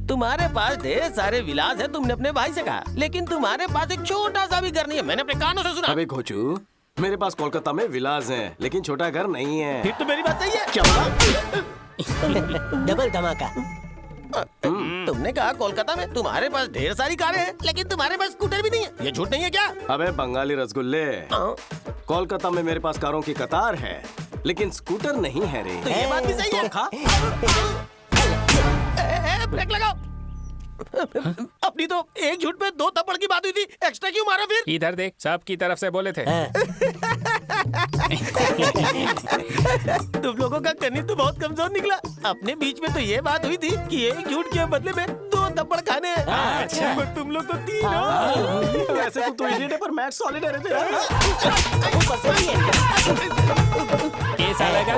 तुम्हारे पास ढेर सारे विलास है, तुमने अपने भाई से कहा, लेकिन तुम्हारे पास एक छोटा सा भी घर नहीं है। मैंने अपने कानों से सुना। अबे घोचू, मेरे पास कोलकाता में विलास है, लेकिन छोटा घर नहीं है। फिर तो मेरी बात सही है। क्या? डबल धमाका। तुमने कहा कोलकाता में तुम्हारे पास ढेर सारी कारें हैं, लेकिन तुम्हारे पास स्कूटर भी नहीं है। ये झूठ नहीं है क्या? अबे बंगाली रसगुल्ले, कोलकाता में मेरे पास कारों की कतार है, लेकिन स्कूटर नहीं है रे। तो ये बात भी सही है। ब्रेक लगाओ। अपनी तो एक झूठ पे 2 थप्पड़ की बात हुई थी, एक्स्ट्रा क्यों मारा फिर? इधर देख, सबकी तरफ से बोले थे। तुम लोगों का गणित तो बहुत कमजोर निकला। अपने बीच में तो ये बात हुई थी कि एक झूठ के बदले में 2 थप्पड़ खाने हैं। अच्छा। पर तुम लोग तो 3 हो। ऐसे तो इडियट है, पर मैथ्स सॉलिड है रे तेरा। कैसा लगा?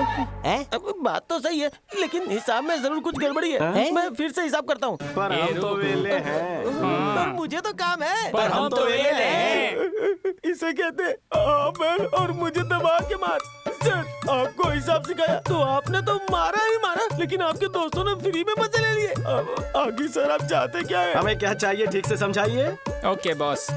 बात तो सही है, लेकिन हिसाब में जरूर कुछ गड़बड़ी है। मैं फिर से हिसाब करता हूँ। पर हम तो वेले हैं। पर मुझे तो काम है। पर हम तो वेले हैं। इसे कहते हैं आमर और मुझे दबा के मार। सर, आपको हिसाब सिखाया तो आपने तो मारा ही मारा, लेकिन आपके दोस्तों ने फ्री में मजे ले लिए। आगे सर आप चाहते क्या है? हमें क्या चाहिए ठीक से समझाइए। Okay boss.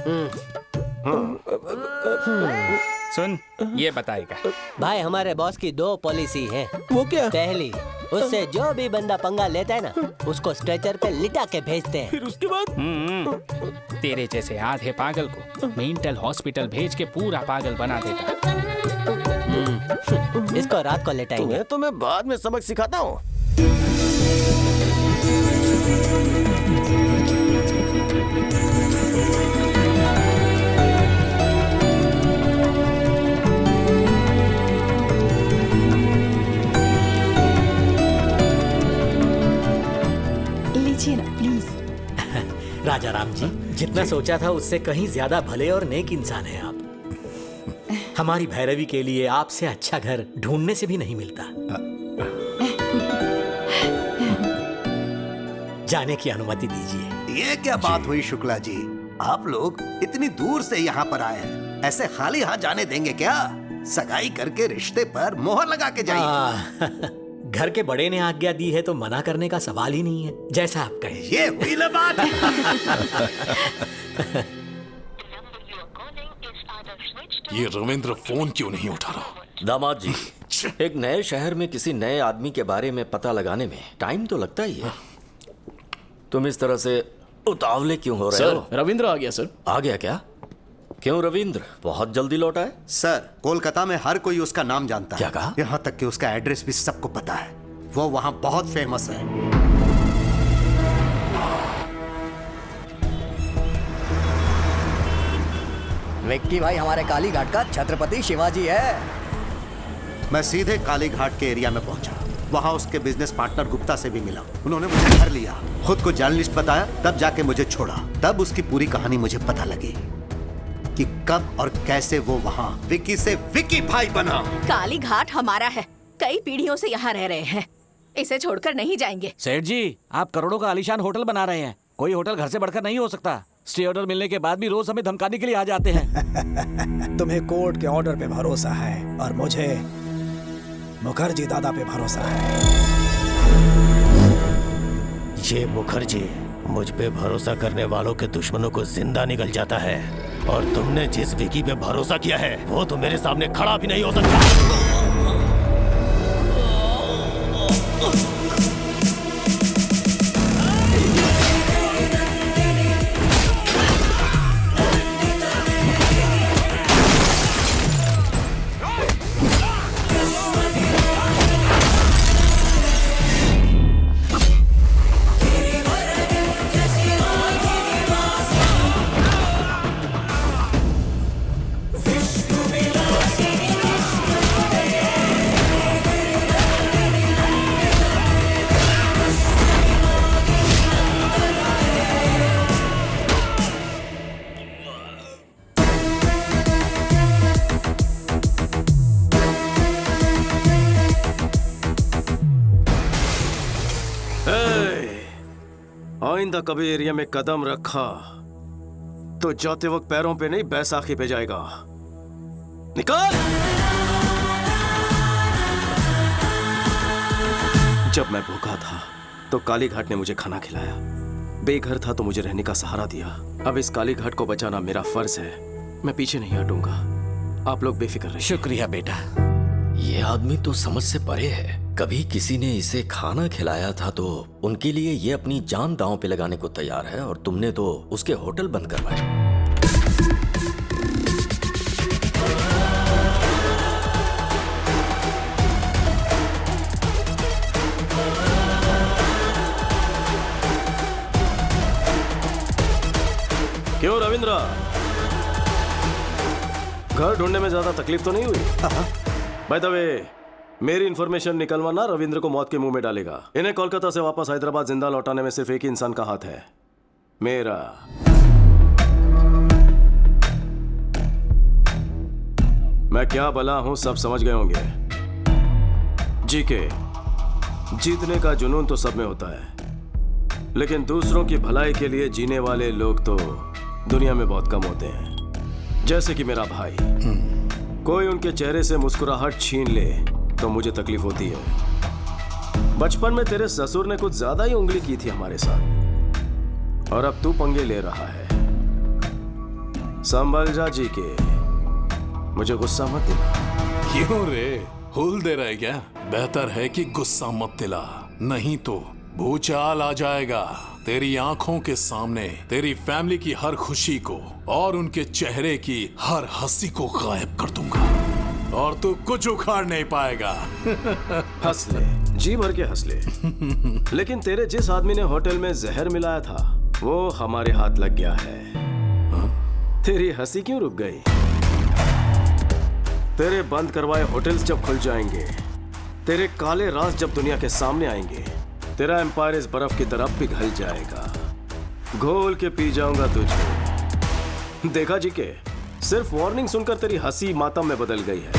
सुन, ये बताएगा। भाई हमारे बॉस की 2 पॉलिसी है। वो क्या? पहली, उससे जो भी बंदा पंगा लेता है ना, उसको स्ट्रेचर पे लिटा के भेजते हैं। फिर उसके बाद तेरे जैसे आधे पागल को मेंटल हॉस्पिटल भेज के पूरा पागल बना देता। इसको रात को लेटाएंगे। तो मैं बाद में सबक सिखाता हूँ। लीजिए ना प्लीज। राजा राम जी, जितना सोचा था उससे कहीं ज्यादा भले और नेक इंसान है आप। हमारी भैरवी के लिए आपसे अच्छा घर ढूंढने से भी नहीं मिलता। जाने की अनुमति दीजिए। ये क्या बात हुई शुक्ला जी? आप लोग इतनी दूर से यहाँ पर आए हैं, ऐसे खाली हाथ जाने देंगे क्या? सगाई करके रिश्ते पर मोहर लगा के जाइए। घर के बड़े ने आज्ञा दी है तो मना करने का सवाल ही नहीं है, जैसा आप कहें। ये हुई ना बात। ये रविंद्र फोन क्यों नहीं उठा रहा? दामाद जी, एक नए शहर में किसी नए आदमी के बारे में पता लगाने में टाइम तो लगता ही है। तुम इस तरह से उतावले क्यों हो रहे हो? सर, रविंद्र आ गया सर। आ गया क्या? क्यों रविंद्र बहुत जल्दी लौटा है? सर, कोलकाता में हर कोई उसका नाम जानता है। क्या कहा? यहाँ तक कि उसका एड्रेस भी सबको पता है। वो वहाँ बहुत फेमस है। विक्की भाई हमारे काली घाट का छत्रपति शिवाजी है। मैं सीधे काली घाट के एरिया में पहुंचा। वहाँ उसके बिजनेस पार्टनर गुप्ता से भी मिला। उन्होंने मुझे घर लिया, खुद को जर्नलिस्ट बताया, तब जाके मुझे छोड़ा। तब उसकी पूरी कहानी मुझे पता लगी कि कब और कैसे वो वहाँ विक्की से विक्की भाई बना। काली घाट हमारा है, कई पीढ़ियों से यहाँ रह रहे हैं, इसे छोड़कर नहीं जाएंगे। सेठ जी, आप करोड़ों का आलीशान होटल बना रहे हैं, कोई होटल घर से बढ़कर नहीं हो सकता। स्टे ऑर्डर मिलने के बाद भी रोज हमें धमकाने के लिए आ जाते हैं। तुम्हें कोर्ट के ऑर्डर पे भरोसा है और मुझे मुखर्जी दादा पे भरोसा है। ये मुखर्जी मुझ पे भरोसा करने वालों के दुश्मनों को जिंदा निकल जाता है, और तुमने जिस विकी पे भरोसा किया है वो तो मेरे सामने खड़ा भी नहीं हो सकता। आइंदा कभी एरिया में कदम रखा तो जाते वक्त पैरों पे नहीं बैसाखी पे जाएगा। निकाल। जब मैं भूखा था तो काली घाट ने मुझे खाना खिलाया, बेघर था तो मुझे रहने का सहारा दिया। अब इस काली घाट को बचाना मेरा फर्ज है, मैं पीछे नहीं हटूंगा। आप लोग बेफिक्र रहिए। शुक्रिया बेटा। ये आदमी तो समझ से परे है। कभी किसी ने इसे खाना खिलाया था तो उनके लिए ये अपनी जान दांव पे लगाने को तैयार है, और तुमने तो उसके होटल बंद करवाए। क्यों रविंद्र, घर ढूंढने में ज्यादा तकलीफ तो नहीं हुई? बाय द वे, मेरी इंफॉर्मेशन निकलवाना रविंद्र को मौत के मुंह में डालेगा। इन्हें कोलकाता से वापस हैदराबाद जिंदा लौटाने में सिर्फ एक ही इंसान का हाथ है, मेरा। मैं क्या भला हूं सब समझ गए होंगे। जीके, जीतने का जुनून तो सब में होता है, लेकिन दूसरों की भलाई के लिए जीने वाले लोग तो दुनिया में बहुत कम होते हैं। जैसे कि मेरा भाई, कोई उनके चेहरे से मुस्कुराहट छीन ले तो मुझे तकलीफ होती है। बचपन में तेरे ससुर ने कुछ ज्यादा ही उंगली की थी हमारे साथ, और अब तू पंगे ले रहा है। संभल जा जी के, मुझे गुस्सा मत दिला। क्यों रे, हुल दे रहा है क्या? बेहतर है कि गुस्सा मत दिला, नहीं तो भूचाल आ जाएगा। तेरी आंखों के सामने तेरी फैमिली की हर खुशी को और उनके चेहरे की हर हंसी को गायब कर दूंगा, और तू कुछ उखाड़ नहीं पाएगा। हंस ले, जी भर के हंस ले। लेकिन तेरे जिस आदमी ने होटल में जहर मिलाया था वो हमारे हाथ लग गया है। तेरी हंसी क्यों रुक गई? तेरे बंद करवाए होटल्स जब खुल जाएंगे, तेरे काले राज जब दुनिया के सामने आएंगे, तेरा एम्पायर इस बर्फ की तरफ पिघल जाएगा। घोल के पी जाऊंगा तुझे। देखा जी के, सिर्फ वार्निंग सुनकर तेरी हंसी मातम में बदल गई है।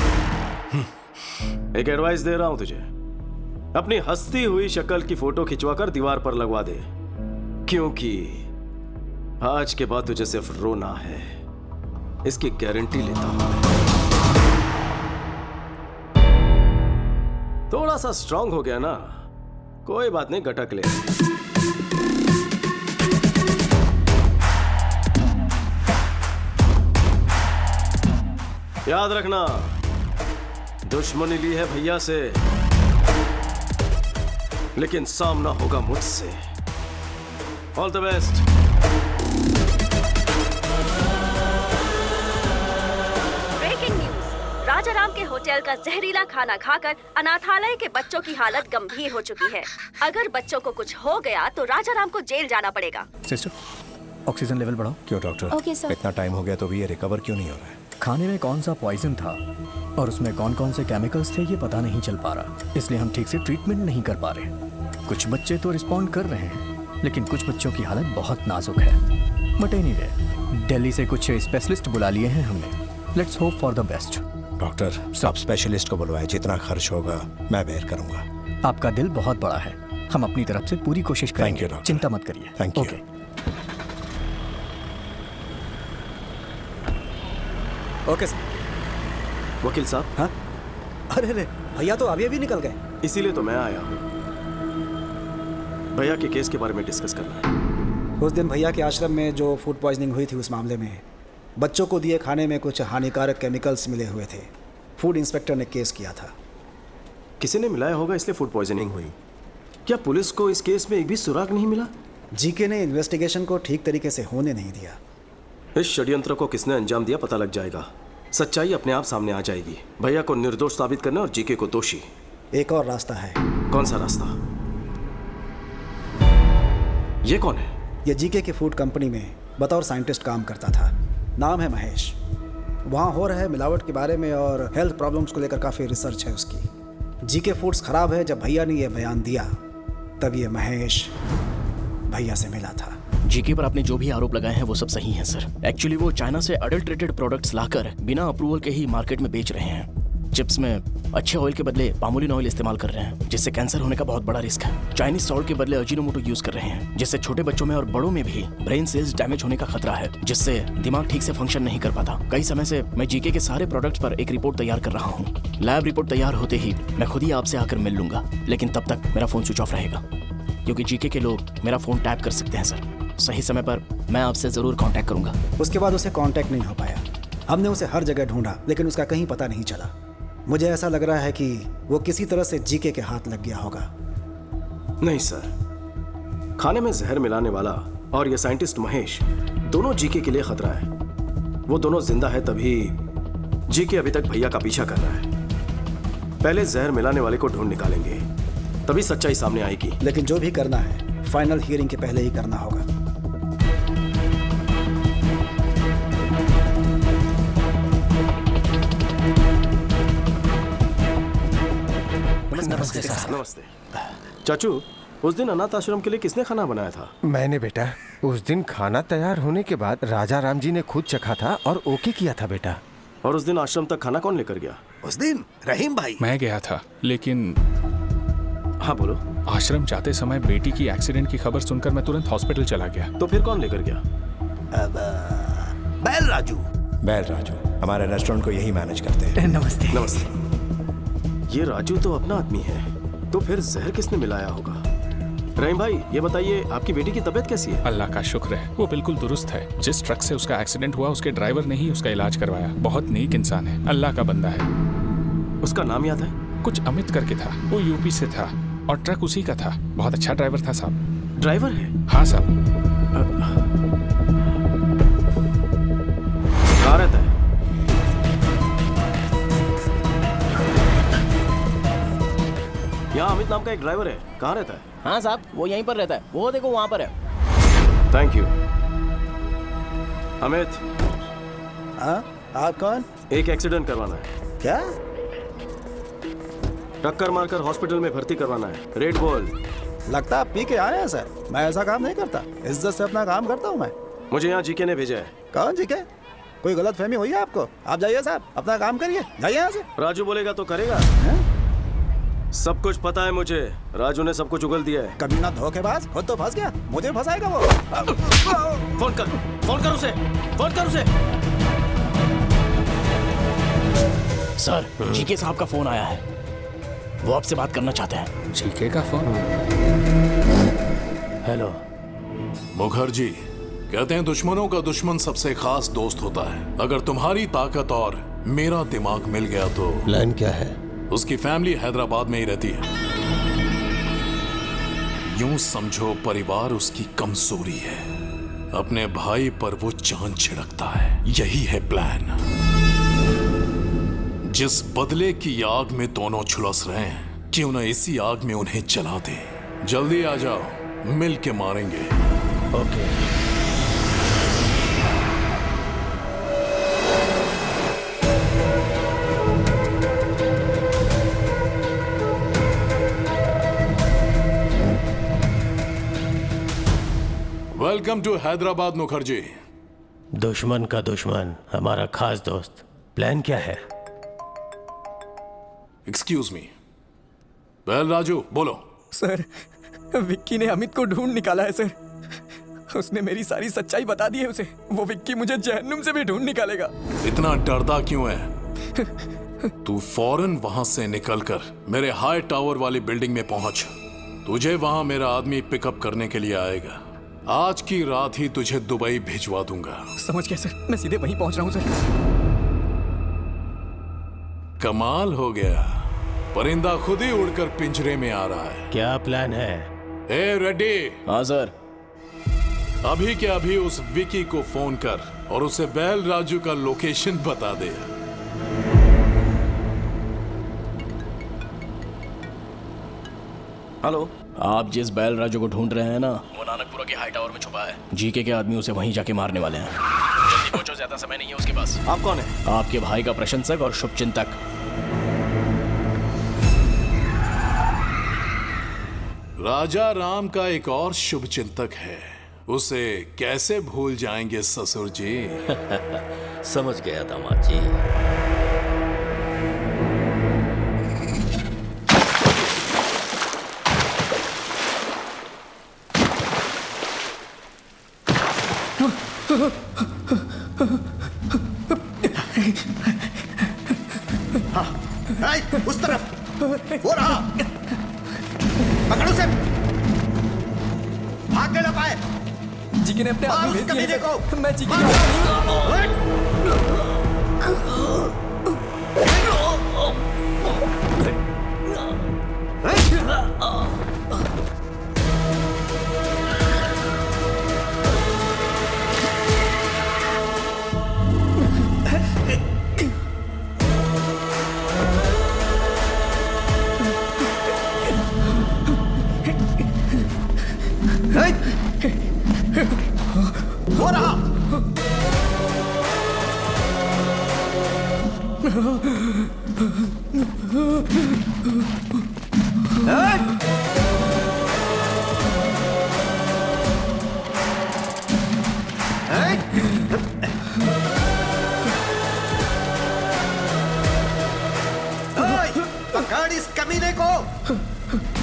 एक एडवाइस दे रहा हूं तुझे, अपनी हंसती हुई शक्ल की फोटो खिंचवाकर दीवार पर लगवा दे, क्योंकि आज के बाद तुझे सिर्फ रोना है, इसकी गारंटी लेता हूं। थोड़ा सा स्ट्रांग हो गया ना, कोई बात नहीं, गटक ले। याद रखना, दुश्मनी ली है भैया से, लेकिन सामना होगा मुझसे। All the best. Breaking news, Rajaram के होटल का जहरीला खाना खाकर अनाथालय के बच्चों की हालत गंभीर हो चुकी है। अगर बच्चों को कुछ हो गया तो राजाराम को जेल जाना पड़ेगा। सिस्टर, ऑक्सीजन लेवल बढ़ाओ। क्यों डॉक्टर? Okay sir. इतना टाइम हो गया तो भी ये रिकवर क्यों नहीं हो रहा है? खाने में कौन सा पॉइजन था और उसमें कौन कौन से केमिकल्स थे ये पता नहीं चल पा रहा, इसलिए हम ठीक से ट्रीटमेंट नहीं कर पा रहे। कुछ बच्चे तो रिस्पॉन्ड कर रहे हैं, लेकिन कुछ बच्चों की हालत बहुत नाजुक है। बट एनीवे, दिल्ली से कुछ स्पेशलिस्ट बुला लिए हैं हमने। Let's hope for the best. Doctor, सब स्पेशलिस्ट को बुलवाए, जितना खर्च होगा मैं बेयर करूंगा। आपका दिल बहुत बड़ा है, हम अपनी तरफ से पूरी कोशिश करेंगे। Thank you doctor. चिंता मत करिए। Thank you. Okay sir. वकील साहब। हाँ? अरे अरे, भैया तो अभी अभी निकल गए। इसीलिए तो मैं आया हूँ, भैया के केस के बारे में डिस्कस करना है। उस दिन भैया के आश्रम में जो फूड पॉइजनिंग हुई थी, उस मामले में बच्चों को दिए खाने में कुछ हानिकारक केमिकल्स मिले हुए थे। फूड इंस्पेक्टर ने केस किया था। किसी ने मिलाया होगा, इसलिए फूड पॉइजनिंग हुई। क्या पुलिस को इस केस में एक भी सुराग नहीं मिला? जीके ने इन्वेस्टिगेशन को ठीक तरीके से होने नहीं दिया। इस षड्यंत्र को किसने अंजाम दिया पता लग जाएगा, सच्चाई अपने आप सामने आ जाएगी। भैया को निर्दोष साबित करना और जीके को दोषी। एक और रास्ता है। कौन सा रास्ता? ये कौन है? ये जीके की फूड कंपनी में बतौर साइंटिस्ट काम करता था। नाम है महेश। वहाँ हो रहे मिलावट के बारे में और हेल्थ प्रॉब्लम्स को लेकर काफ़ी रिसर्च है उसकी। जीके फूड्स खराब है। जब भैया ने यह बयान दिया तब ये महेश भैया से मिला था। जीके पर आपने जो भी आरोप लगाए हैं वो सब सही हैं सर। एक्चुअली वो चाइना से अडल्ट्रेटेड प्रोडक्ट्स लाकर बिना अप्रूवल के ही मार्केट में बेच रहे हैं। चिप्स में अच्छे ऑयल के बदले पामोलिन ऑयल इस्तेमाल कर रहे हैं, जिससे कैंसर होने का बहुत बड़ा रिस्क है। चाइनीज सॉल्ट के बदले अजीनोमोटो यूज कर रहे हैं, जिससे छोटे बच्चों में और बड़ों में भी ब्रेन सेल्स डैमेज होने का खतरा है, जिससे दिमाग ठीक से फंक्शन नहीं कर पाता। कई समय से मैं जीके के सारे प्रोडक्ट्स पर एक रिपोर्ट तैयार कर रहा हूँ। लैब रिपोर्ट तैयार होते ही मैं खुद ही आपसे आकर मिल लूंगा, लेकिन तब तक मेरा फोन स्विच ऑफ रहेगा, क्योंकि जीके के लोग मेरा फोन टैप कर सकते हैं सर। सही समय पर मैं आपसे जरूर कांटेक्ट करूंगा। उसके बाद उसे कांटेक्ट नहीं हो पाया। हमने उसे हर जगह ढूंढा, लेकिन उसका कहीं पता नहीं चला। मुझे ऐसा लग रहा है कि वो किसी तरह से जीके के हाथ लग गया होगा। नहीं सर, खाने में जहर मिलाने वाला और ये साइंटिस्ट महेश दोनों जीके के लिए खतरा है। वो दोनों जिंदा है तभी जीके अभी तक भैया का पीछा कर रहा है। पहले जहर मिलाने वाले को ढूंढ निकालेंगे, तभी सच्चाई सामने आएगी। लेकिन जो भी करना है फाइनल हियरिंग के पहले ही करना होगा। नमस्ते सर। नमस्ते चाचू, उस दिन अनाथ आश्रम के लिए किसने खाना बनाया था? मैंने बेटा। उस दिन खाना तैयार होने के बाद राजा राम जी ने खुद चखा था और ओके किया था बेटा। और उस दिन आश्रम तक खाना कौन लेकर गया? उस दिन रहीम भाई। मैं गया था, लेकिन हाँ बोलो। आश्रम जाते समय बेटी की एक्सीडेंट की खबर सुनकर मैं तुरंत हॉस्पिटल चला गया। तो फिर कौन लेकर गया? बैल राजू। बैल राजू हमारे रेस्टोरेंट को यही मैनेज करते हैं। नमस्ते। नमस्ते। ये राजू तो अपना आदमी है, तो फिर जहर किसने मिलाया होगा? रहीम भाई, ये बताइए आपकी बेटी की तबीयत कैसी है? अल्लाह का शुक्र है, वो बिल्कुल दुरुस्त है। जिस ट्रक से उसका एक्सीडेंट हुआ उसके ड्राइवर ने ही उसका इलाज करवाया। बहुत नेक इंसान है, अल्लाह का बंदा है। उसका नाम याद है? कुछ अमित करके था। वो यूपी से था और ट्रक उसी का था। बहुत अच्छा ड्राइवर था साहब। ड्राइवर है? हाँ साहब। कहाँ रहता है? यहाँ अमित नाम का एक ड्राइवर है, कहाँ रहता है? हाँ साहब, वो यहीं पर रहता है। वो देखो वहाँ पर है। Thank you. अमित। हाँ, आप कौन? एक एक्सीडेंट करवाना है। क्या? टक्कर मारकर हॉस्पिटल में भर्ती करवाना है। रेड बोल। लगता आप पी के आए हैं सर। मैं ऐसा काम नहीं करता, इज्जत से अपना काम करता हूँ मैं। मुझे यहाँ जीके ने भेजा है। कौन जीके? कोई गलत फहमी हुई है आपको? आप जाइए साहब, अपना काम करिए, जाइए यहाँ से। राजू बोलेगा तो करेगा। सब कुछ पता है मुझे। राजू ने सब कुछ उगल दिया है। कभी ना धोखेबाज, खुद तो फंस गया, मुझे फंसाएगा वो। फोन कर उसे, फोन कर उसे। सर, जीके साहब का फोन आया है। वो आपसे बात करना चाहते हैं। जीके का फोन? हेलो। मुखर्जी, कहते हैं दुश्मनों का दुश्मन सबसे खास दोस्त होता है। अगर तुम्हारी ताकत और मेरा दिमाग मिल गया तो प्लान क्या है? उसकी फैमिली हैदराबाद में ही रहती है। यूं समझो परिवार उसकी कमजोरी है। अपने भाई पर वो जान छिड़कता है। यही है प्लान। जिस बदले की आग में दोनों झुलस रहे हैं, क्यों न इसी आग में उन्हें जला दे। जल्दी आ जाओ, मिल के मारेंगे। Okay. Welcome to Hyderabad Mukherjee. दुश्मन का दुश्मन हमारा खास दोस्त। प्लान क्या है? Excuse me. वेल राजू, बोलो। सर, विक्की ने अमित को ढूंढ निकाला है सर। उसने मेरी सारी सच्चाई बता दी है उसे। वो विक्की मुझे जहन्नुम से भी ढूंढ निकालेगा। इतना डरता क्यों है? तू फौरन वहां से निकलकर मेरे हाई टावर वाली बिल्डिंग में पहुंच। तुझे वहां मेरा आदमी पिकअप करने के लिए आएगा। आज की रात ही तुझे दुबई भिजवा दूंगा। समझ गया सर, मैं सीधे वहीं पहुंच रहा हूं सर। कमाल हो गया, परिंदा खुद ही उड़कर पिंजरे में आ रहा है। क्या प्लान है? ए रेड्डी। हाँ सर। अभी के अभी उस विकी को फोन कर और उसे बैल राजू का लोकेशन बता दे। हेलो। आप जिस बैल राजू को ढूंढ रहे हैं ना, वो नानकपुरा के हाई टावर में छुपा है। जीके के आदमी उसे वहीं जाके मारने वाले हैं। जल्दी पहुंचो, ज्यादा समय नहीं है उसके पास। आप कौन है? आपके भाई का प्रशंसक और शुभचिंतक। राजा राम का एक और शुभचिंतक है, उसे कैसे भूल जाएंगे ससुर जी। समझ गया दामाद जी। हाँ, उस तरफ वो रहा, पकड़ो उसे, भाग ना पाए। जीके ने अपने मार आदमी उस भेज दिए कमीने को। मैं जीके की वो रहा। पकड़ इस कमीने को।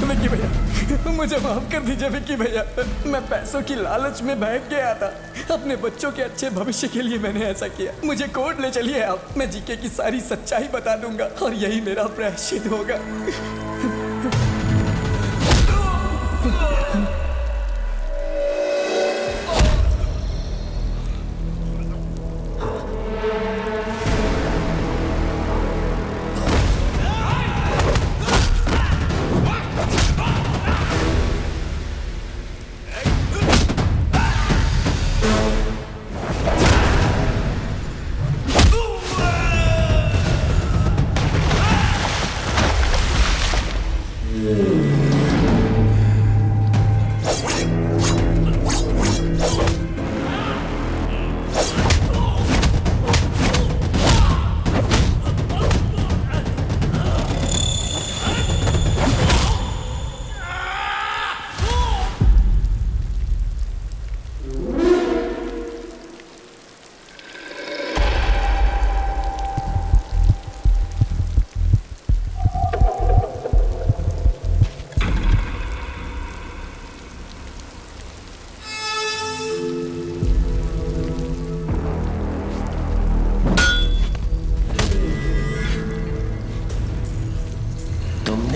विक्की भैया, मुझे माफ कर दीजिए विक्की भैया, मैं पैसों की लालच में बहक गया था। अपने बच्चों के अच्छे भविष्य के लिए मैंने ऐसा किया। मुझे कोर्ट ले चलिए आप, मैं जीके की सारी सच्चाई बता दूंगा और यही मेरा प्रायश्चित होगा।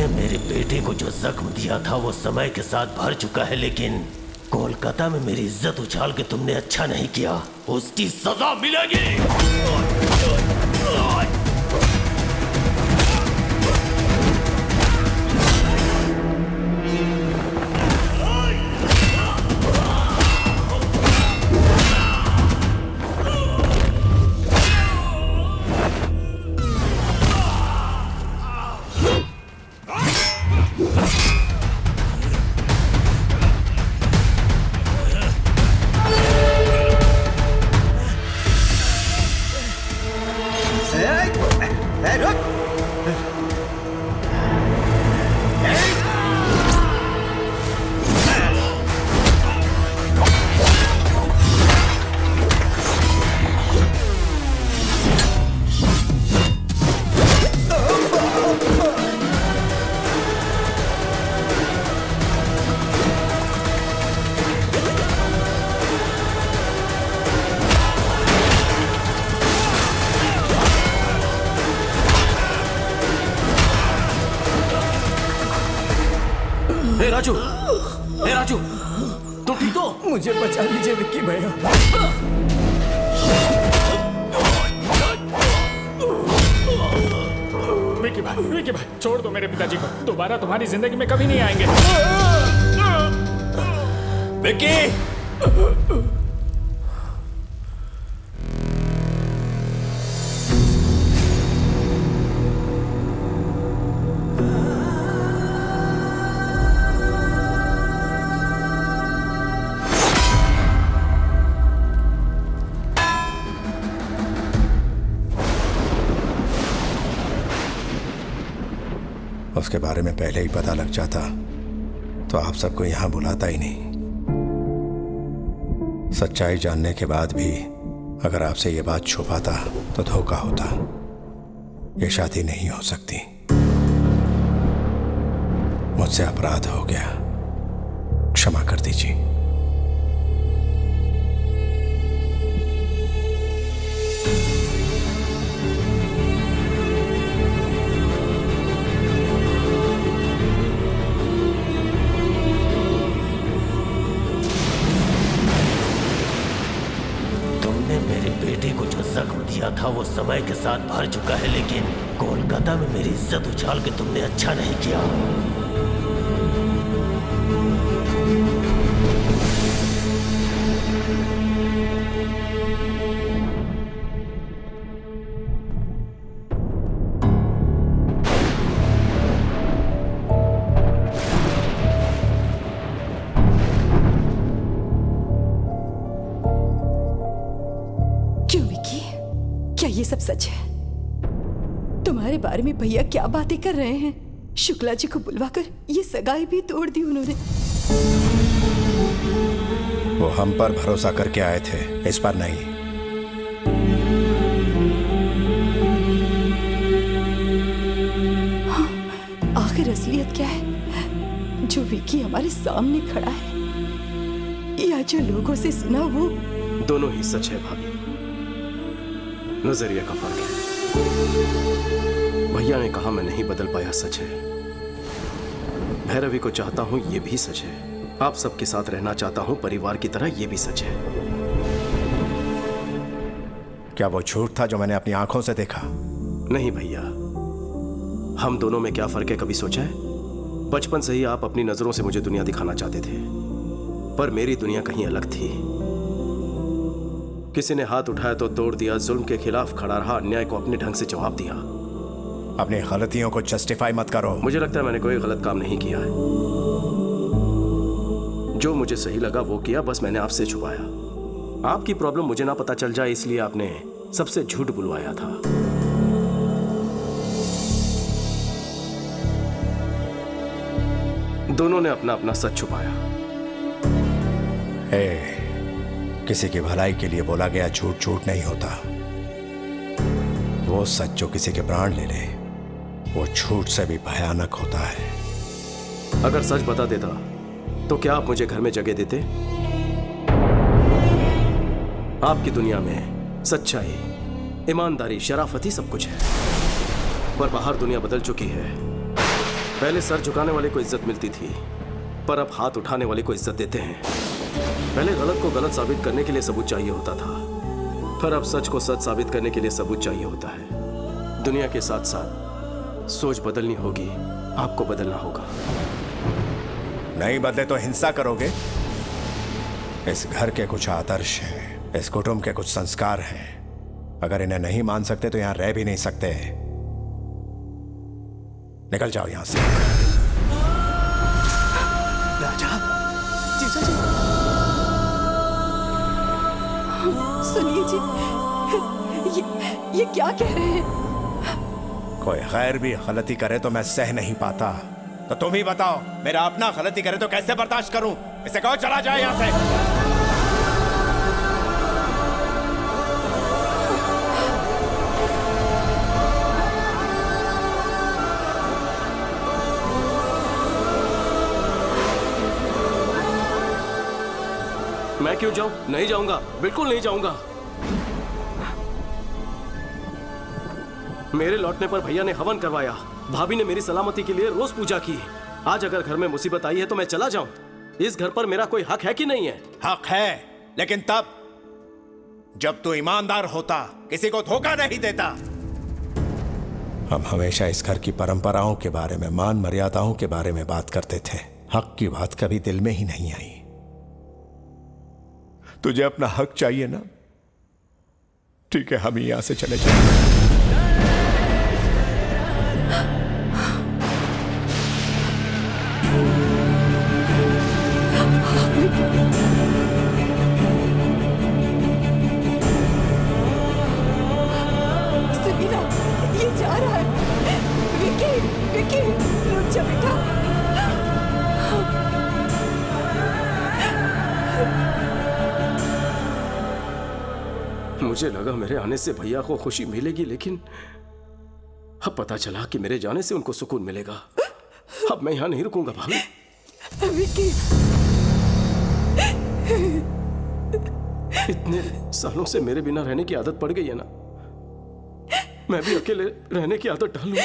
मेरे बेटे को जो जख्म दिया था वो समय के साथ भर चुका है, लेकिन कोलकाता में मेरी इज्जत उछाल के तुमने अच्छा नहीं किया, उसकी सजा मिलेगी। राजू, तुम ठीक हो? मुझे बचा लीजिए विक्की भैया। विक्की भाई, छोड़ दो मेरे पिताजी को, दोबारा तुम्हारी जिंदगी में कभी नहीं आएंगे। विक्की! उसके बारे में पहले ही पता लग जाता तो आप सबको यहां बुलाता ही नहीं। सच्चाई जानने के बाद भी अगर आपसे ये बात छुपाता तो धोखा होता। ये शादी नहीं हो सकती। मुझसे अपराध हो गया, क्षमा कर दीजिए। मेरे बेटे को जो जख्म दिया था वो समय के साथ भर चुका है, लेकिन कोलकाता में मेरी इज्जत उछाल के तुमने अच्छा नहीं किया। ये सब सच है? तुम्हारे बारे में भैया क्या बातें कर रहे हैं? शुक्ला जी को बुलवाकर ये सगाई भी तोड़ दी उन्होंने। वो हम पर भरोसा करके आए थे, इस पर नहीं। हाँ, आखिर असलियत क्या है? जो विकी हमारे सामने खड़ा है या जो लोगों से सुना वो? दोनों ही सच है भाभी, नजरिया का फर्क है। भैया ने कहा मैं नहीं बदल पाया, सच है। भैरवी को चाहता हूं, ये भी सच है। आप सबके साथ रहना चाहता हूं परिवार की तरह, ये भी सच है। क्या वो झूठ था जो मैंने अपनी आंखों से देखा? नहीं भैया, हम दोनों में क्या फर्क है कभी सोचा है? बचपन से ही आप अपनी नजरों से मुझे दुनिया दिखाना चाहते थे, पर मेरी दुनिया कहीं अलग थी। किसी ने हाथ उठाया तो तोड़ दिया, जुल्म के खिलाफ खड़ा रहा, अन्याय को अपने ढंग से जवाब दिया। अपनी गलतियों को जस्टिफाई मत करो। मुझे लगता है मैंने कोई गलत काम नहीं किया है। जो मुझे सही लगा वो किया, बस मैंने आपसे छुपाया। आपकी प्रॉब्लम मुझे ना पता चल जाए इसलिए आपने सबसे झूठ बुलवाया था। दोनों ने अपना अपना सच छुपाया। किसी की भलाई के लिए बोला गया झूठ झूठ नहीं होता। वो सच जो किसी के प्राण ले ले, वो झूठ से भी भयानक होता है। अगर सच बता देता तो क्या आप मुझे घर में जगह देते? आपकी दुनिया में सच्चाई, ईमानदारी, शराफत ही सब कुछ है, पर बाहर दुनिया बदल चुकी है। पहले सर झुकाने वाले को इज्जत मिलती थी, पर अब हाथ उठाने वाले को इज्जत देते हैं। पहले गलत को गलत साबित करने के लिए सबूत चाहिए होता था, पर अब सच को सच साबित करने के लिए सबूत चाहिए होता है। दुनिया के साथ साथ सोच बदलनी होगी, आपको बदलना होगा। नहीं बदले तो हिंसा करोगे? इस घर के कुछ आदर्श हैं, इस कुटुंब के कुछ संस्कार हैं। अगर इन्हें नहीं मान सकते तो यहां रह भी नहीं सकते। निकल जाओ यहां से। राजा, जीजा जी, सुनिए जी, ये क्या कह रहे हैं? कोई गैर भी गलती करे तो मैं सह नहीं पाता, तो तुम ही बताओ, मेरा अपना गलती करे तो कैसे बर्दाश्त करूं? इसे कहो चला जाए यहां से। मैं क्यों जाऊं? नहीं जाऊंगा, बिल्कुल नहीं जाऊंगा। मेरे लौटने पर भैया ने हवन करवाया, भाभी ने मेरी सलामती के लिए रोज पूजा की। आज अगर घर में मुसीबत आई है तो मैं चला जाऊं? इस घर पर मेरा कोई हक है कि नहीं है? हक है, लेकिन तब जब तू ईमानदार होता, किसी को धोखा नहीं देता। हम हमेशा इस घर की परंपराओं के बारे में, मान मर्यादाओं के बारे में बात करते थे। हक की बात कभी दिल में ही नहीं आई। तुझे अपना हक चाहिए ना? ठीक है, हम यहां से चले जाएंगे। समीरा, ये जा रहा है। विकी, विकी, रुक जा बेटा। मुझे लगा मेरे आने से भैया को खुशी मिलेगी, लेकिन अब पता चला कि मेरे जाने से उनको सुकून मिलेगा। अब मैं यहाँ नहीं रुकूंगा भाभी। विकी, इतने सालों से मेरे बिना रहने की आदत पड़ गई है ना, मैं भी अकेले रहने की आदत डालूंगा।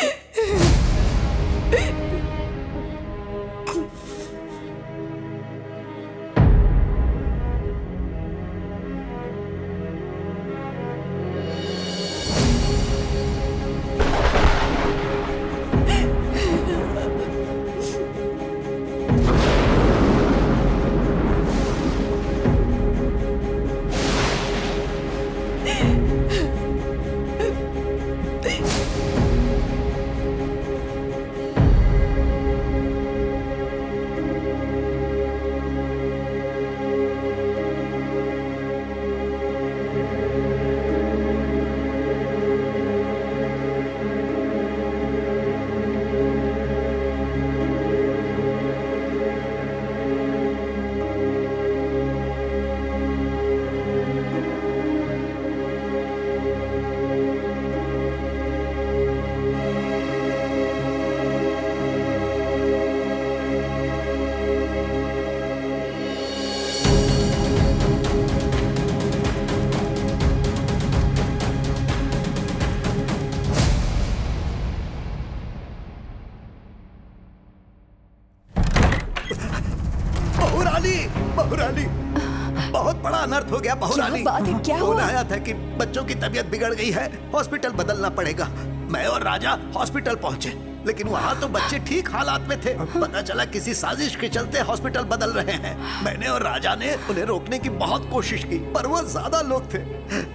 बड़ा अनर्थ हो गया बहुरानी। क्या बात है, क्या हुआ? फोन आया था कि बच्चों की तबीयत बिगड़ गई है, हॉस्पिटल बदलना पड़ेगा। मैं और राजा हॉस्पिटल पहुंचे, लेकिन वहाँ तो बच्चे ठीक हालात में थे। पता चला किसी साजिश के चलते हॉस्पिटल बदल रहे हैं। मैंने और राजा ने उन्हें रोकने की बहुत कोशिश की, पर वो ज्यादा लोग थे।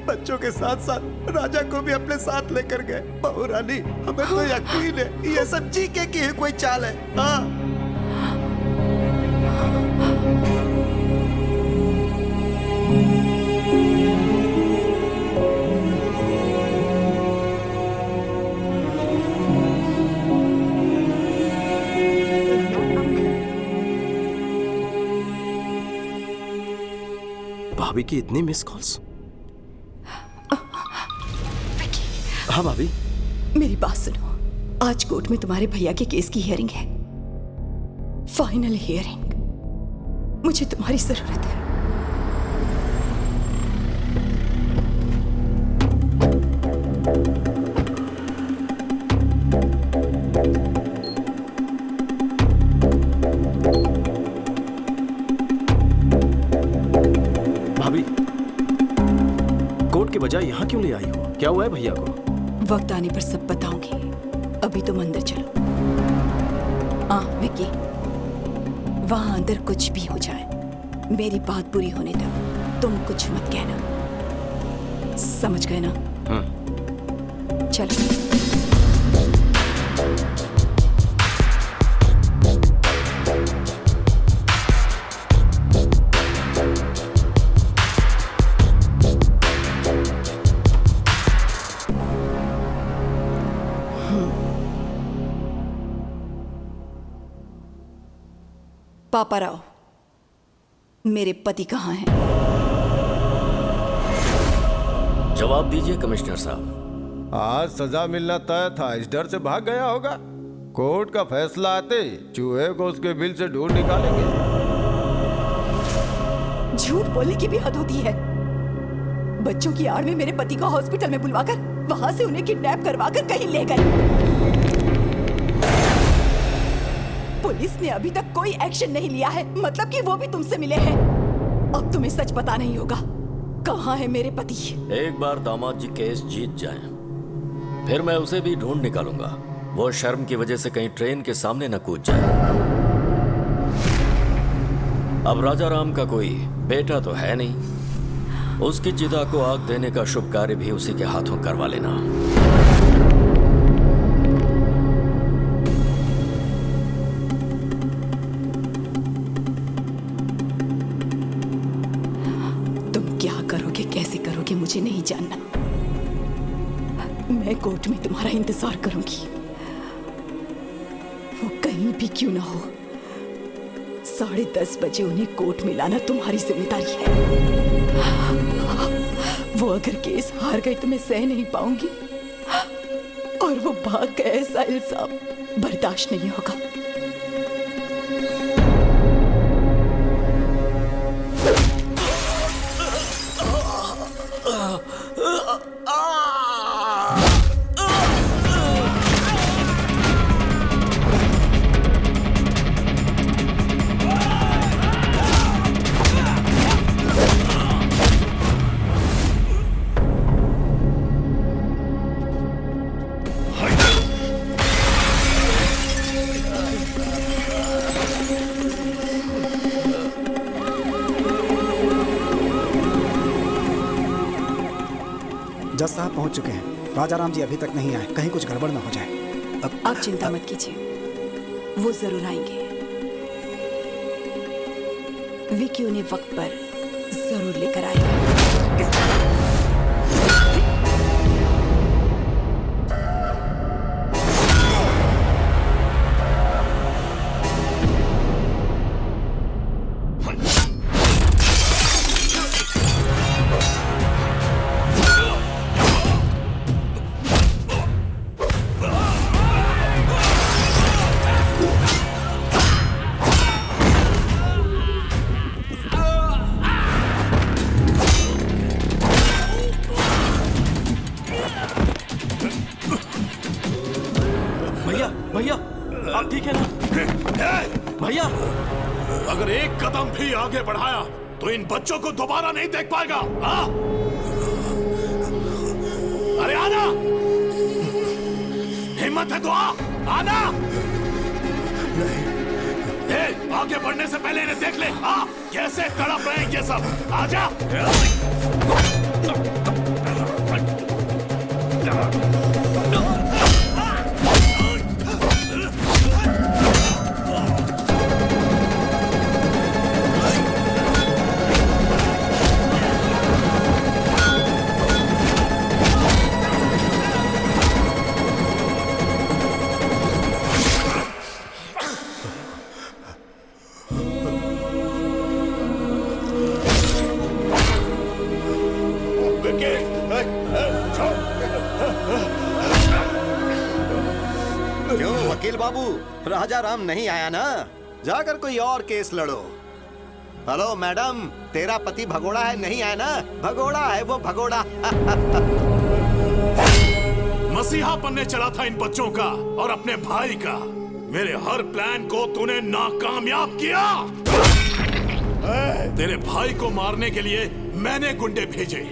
बच्चों के साथ साथ राजा को भी अपने साथ लेकर गए। बहुरानी, हमें तो यकीन है ये सब जीके की ही कोई चाल है। हाँ। भाभी की इतनी मिस कॉल्स। हाँ भाभी, मेरी बात सुनो। आज कोर्ट में तुम्हारे भैया के केस की हियरिंग है, फाइनल हियरिंग। मुझे तुम्हारी जरूरत है। बजाय यहाँ क्यों ले आई हो? क्या हुआ है भैया को? वक्त आने पर सब बताऊंगी, अभी तुम अंदर चलो। विक्की, वहां अंदर कुछ भी हो जाए, मेरी बात पूरी होने तक तुम कुछ मत कहना, समझ गए ना? चलो। पापा राव, मेरे पति कहाँ हैं? जवाब दीजिए कमिश्नर साहब। आज सजा मिलना तय था, इस डर से भाग गया होगा। कोर्ट का फैसला आते ही चूहे को उसके बिल से ढूंढ निकालेंगे। झूठ बोलने की भी हद होती है। बच्चों की आड़ में मेरे पति को हॉस्पिटल में बुलवाकर वहां से उन्हें किडनैप करवाकर कहीं ले गए। पुलिस ने अभी तक कोई एक्शन नहीं लिया है, मतलब कि वो भी तुमसे मिले हैं। अब तुम्हें सच पता नहीं होगा, कहाँ है मेरे पति? एक बार दामाद जी केस जीत जाएं, फिर मैं उसे भी ढूंढ निकालूंगा। वो शर्म की वजह से कहीं ट्रेन के सामने न कूद जाए। अब राजा राम का कोई बेटा तो है नहीं, उसकी चिता को आग देने का शुभ कार्य भी उसी के हाथों करवा लेना। मुझे नहीं जानना, मैं कोर्ट में तुम्हारा इंतजार करूंगी। वो कहीं भी क्यों ना हो, 10:30 बजे उन्हें कोर्ट में लाना तुम्हारी जिम्मेदारी है। वो अगर केस हार गए तो मैं सह नहीं पाऊंगी, और वो भाग गए, ऐसा इल्जाम बर्दाश्त नहीं होगा। जज साहब पहुंच चुके हैं। राजा राम जी अभी तक नहीं आए, कहीं कुछ गड़बड़ ना हो जाए। आप चिंता मत कीजिए, वो जरूर आएंगे। विकी उन्हें वक्त पर जरूर लेकर आएगा। भैया आप ठीक है ना? भैया, अगर एक कदम भी आगे बढ़ाया तो इन बच्चों को दोबारा नहीं देख पाएगा। हाँ? अरे आना, हिम्मत है तो आना। आगे बढ़ने से पहले इन्हें देख ले। कैसे तड़प रहे हैं ये सब। आजा। क्यों वकील बाबू, राजा राम नहीं आया ना? जाकर कोई और केस लड़ो। हेलो मैडम, तेरा पति भगोड़ा है, नहीं आया ना? भगोड़ा है वो, भगोड़ा। मसीहा बनने चला था इन बच्चों का और अपने भाई का। मेरे हर प्लान को तूने नाकामयाब किया। तेरे भाई को मारने के लिए मैंने गुंडे भेजे,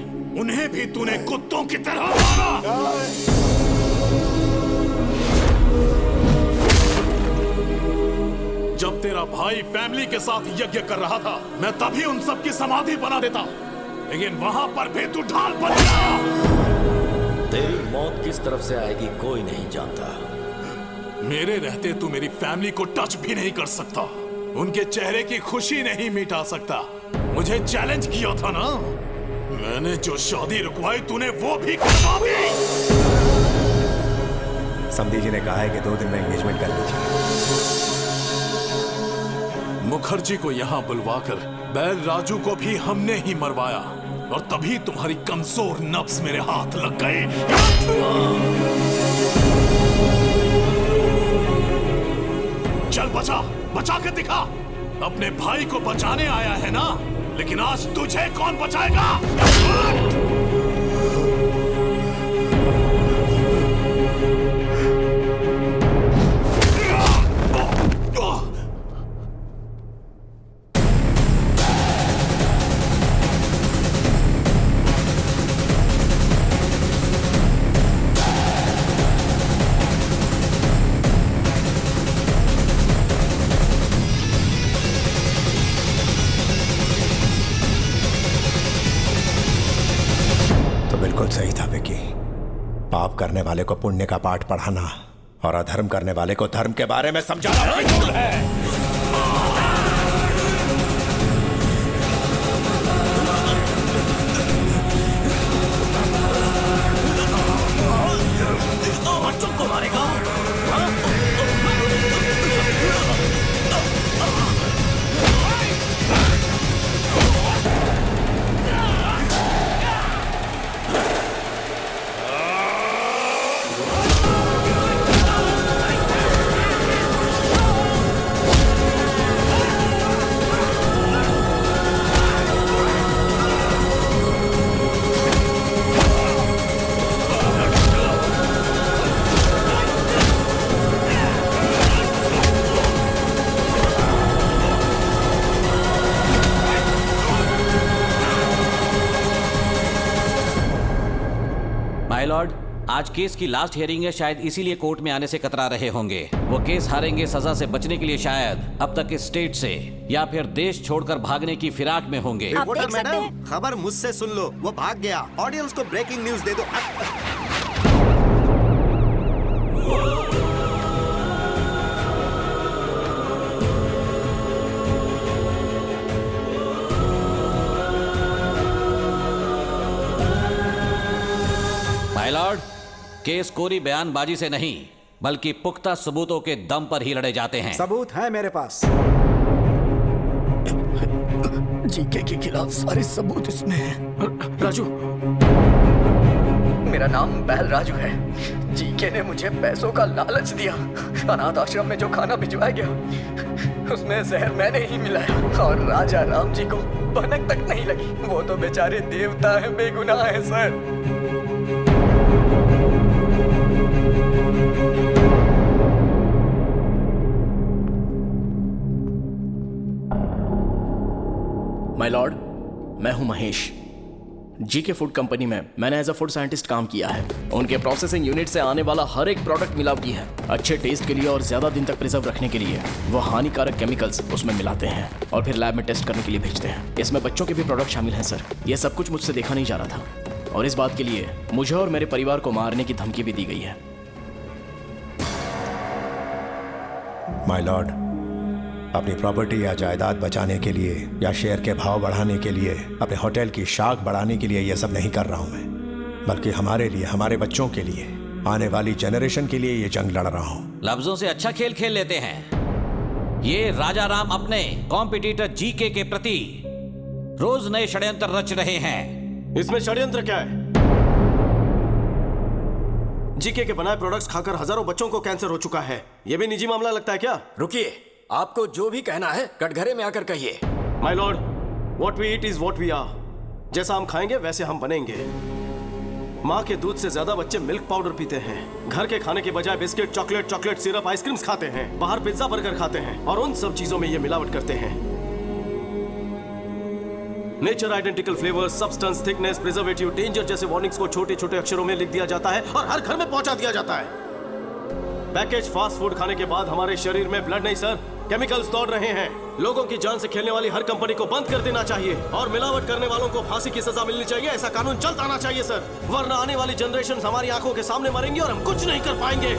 उन्हें भी तूने कुत्तों की तरह मारा। जब तेरा भाई फैमिली के साथ यज्ञ कर रहा था, मैं तभी उन सब की समाधि बना देता, लेकिन वहां पर भी तू ढाल बन गया। तेरी मौत किस तरफ से आएगी कोई नहीं जानता। मेरे रहते तू मेरी फैमिली को टच भी नहीं कर सकता, उनके चेहरे की खुशी नहीं मिटा सकता। मुझे चैलेंज किया था ना, मैंने जो शादी रुकवाई तूने वो भी करवा दी। समधी जी ने कहा है कि 2 दिन में एंगेजमेंट कर लीजिए। मुखर्जी को यहाँ बुलवाकर बैल राजू को भी हमने ही मरवाया, और तभी तुम्हारी कमजोर नब्ज मेरे हाथ लग गए। चल बचा, बचा के दिखा। अपने भाई को बचाने आया है ना, लेकिन आज तुझे कौन बचाएगा? सही था विकी। पाप करने वाले को पुण्य का पाठ पढ़ाना और अधर्म करने वाले को धर्म के बारे में समझाना फिजूल है। बच्चों को मारेगा? माय लॉर्ड, आज केस की लास्ट हियरिंग है, शायद इसीलिए कोर्ट में आने से कतरा रहे होंगे। वो केस हारेंगे सजा से बचने के लिए शायद अब तक इस स्टेट से या फिर देश छोड़कर भागने की फिराक में होंगे। रिपोर्टर मैडम, खबर मुझसे सुन लो, वो भाग गया। ऑडियंस को ब्रेकिंग न्यूज दे दो। माय लॉर्ड, केस कोरी बयानबाजी से नहीं बल्कि पुख्ता सबूतों के दम पर ही लड़े जाते हैं। सबूत है मेरे पास। जीके के खिलाफ सारे सबूत इसमें हैं। राजू, मेरा नाम बैल राजू है। जीके ने मुझे पैसों का लालच दिया। अनाथ आश्रम में जो खाना भिजवाया गया उसमें जहर मैंने ही मिलाया, और राजा राम जी को भनक तक नहीं लगी। वो तो बेचारे देवता है, बेगुनाह है सर। माय लॉर्ड, हूँ महेश। जीके फूड कंपनी में मैंने एज अ फूड साइंटिस्ट काम किया है। उनके प्रोसेसिंग यूनिट से आने वाला हर एक प्रोडक्ट मिलावटी है। अच्छे टेस्ट के लिए और ज्यादा दिन तक प्रिजर्व रखने के लिए वो हानिकारक केमिकल्स उसमें मिलाते हैं और फिर लैब में टेस्ट करने के लिए भेजते हैं। इसमें बच्चों के भी प्रोडक्ट शामिल हैं सर। ये सब कुछ मुझसे देखा नहीं जा रहा था और इस बात के लिए मुझे और मेरे परिवार को मारने की धमकी भी दी गई है। माय लॉर्ड, अपनी प्रॉपर्टी या जायदाद बचाने के लिए या शेयर के भाव बढ़ाने के लिए, अपने होटल की शाख बढ़ाने के लिए ये सब नहीं कर रहा हूं मैं, बल्कि हमारे लिए, हमारे बच्चों के लिए, आने वाली जनरेशन के लिए ये जंग लड़ रहा हूं। लफ्जों से अच्छा खेल खेल लेते हैं। ये राजा राम अपने कॉम्पिटिटर जीके के प्रति रोज नए षड्यंत्र रच रहे हैं। इसमें षड्यंत्र क्या है? जीके के बनाए प्रोडक्ट्स खाकर हजारों बच्चों को कैंसर हो चुका है। यह भी निजी मामला लगता है क्या? रुकिए, आपको जो भी कहना है कटघरे में आकर कहिए। My lord, what we eat is what we are. जैसा हम खाएंगे वैसे हम बनेंगे। माँ के दूध से ज्यादा बच्चे मिल्क पाउडर पीते हैं। घर के खाने के बजाय बिस्किट, चॉकलेट सिरप, आइसक्रीम्स खाते हैं। बाहर पिज्जा बर्गर खाते हैं और उन सब चीजों में ये मिलावट करते हैं। Nature identical flavour, substance, thickness, preservative, danger जैसे वार्निंग्स को छोटे छोटे अक्षरों में लिख दिया जाता है और हर घर में पहुंचा दिया जाता है। पैकेज फास्ट फूड खाने के बाद हमारे शरीर में ब्लड नहीं सर, केमिकल्स दौड़ रहे हैं। लोगों की जान से खेलने वाली हर कंपनी को बंद कर देना चाहिए और मिलावट करने वालों को फांसी की सजा मिलनी चाहिए। ऐसा कानून जल्द आना चाहिए सर, वरना आने वाली जनरेशन हमारी आंखों के सामने मरेंगे और हम कुछ नहीं कर पाएंगे।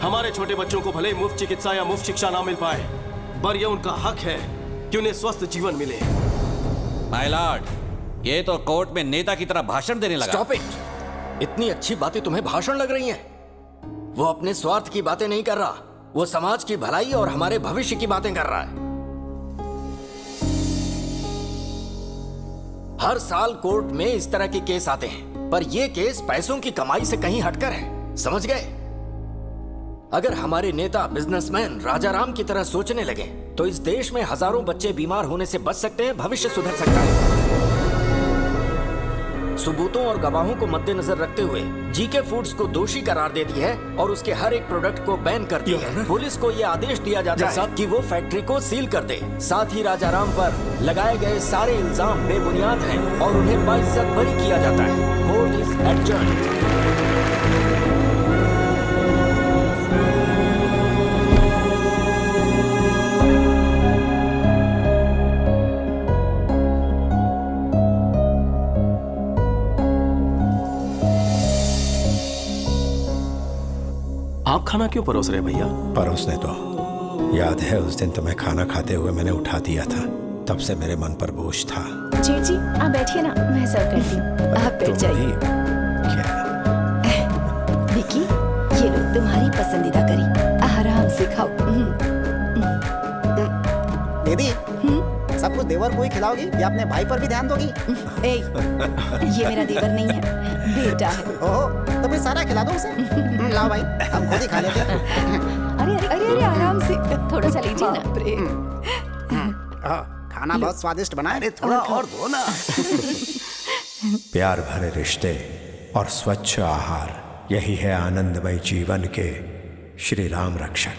हमारे छोटे बच्चों को भले मुफ्त चिकित्सा या मुफ्त शिक्षा ना मिल पाए, पर यह उनका हक है कि उन्हें स्वस्थ जीवन मिले। माय लॉर्ड, ये तो कोर्ट में नेता की तरह भाषण देने लगा। Stop it. इतनी अच्छी बातें तुम्हें भाषण लग रही हैं? वो अपने स्वार्थ की बातें नहीं कर रहा, वो समाज की भलाई और हमारे भविष्य की बातें कर रहा है। हर साल कोर्ट में इस तरह के केस आते हैं, पर ये केस पैसों की कमाई से कहीं हटकर है, समझ गए? अगर हमारे नेता बिजनेसमैन राजा राम की तरह सोचने लगे तो इस देश में हजारों बच्चे बीमार होने से बच सकते हैं, भविष्य सुधर सकता है। सबूतों और गवाहों को मद्देनजर रखते हुए जीके फूड्स को दोषी करार देती है और उसके हर एक प्रोडक्ट को बैन करती है। पुलिस को यह आदेश दिया जाता है कि वो फैक्ट्री को सील कर दे। साथ ही राजा राम पर लगाए गए सारे इल्जाम बेबुनियाद हैं और उन्हें बाइज्जत बरी किया जाता है। Court is adjourned. आप खाना क्यों परोस रहे भैया? परोसने तो याद है उस दिन तुम्हें खाना खाते हुए मैंने उठा दिया था, तब से मेरे मन पर बोझ था। जेठ जी आप बैठिए ना, मैं सर्व करती हूँ। आप बैठ जाइए। विकी, ये लो तुम्हारी पसंदीदा करी, आराम से खाओ। दीदी, सब कुछ देवर को ही खिलाओगी या अपने भाई पर भी ध्यान दोगी? ये मेरा देवर नहीं है, बेटा है। ओह, तो फिर सारा खिला दो उसे। लाओ भाई, हम खुद ही खा लेते हैं। अरे अरे अरे अरे आराम से, थोड़ा सा लीजिए ना। खाना बहुत स्वादिष्ट बना है, थोड़ा और दो ना। प्यार भरे रिश्ते और स्वच्छ आहार, यही है आनंदमय जीवन के श्री राम रक्षक।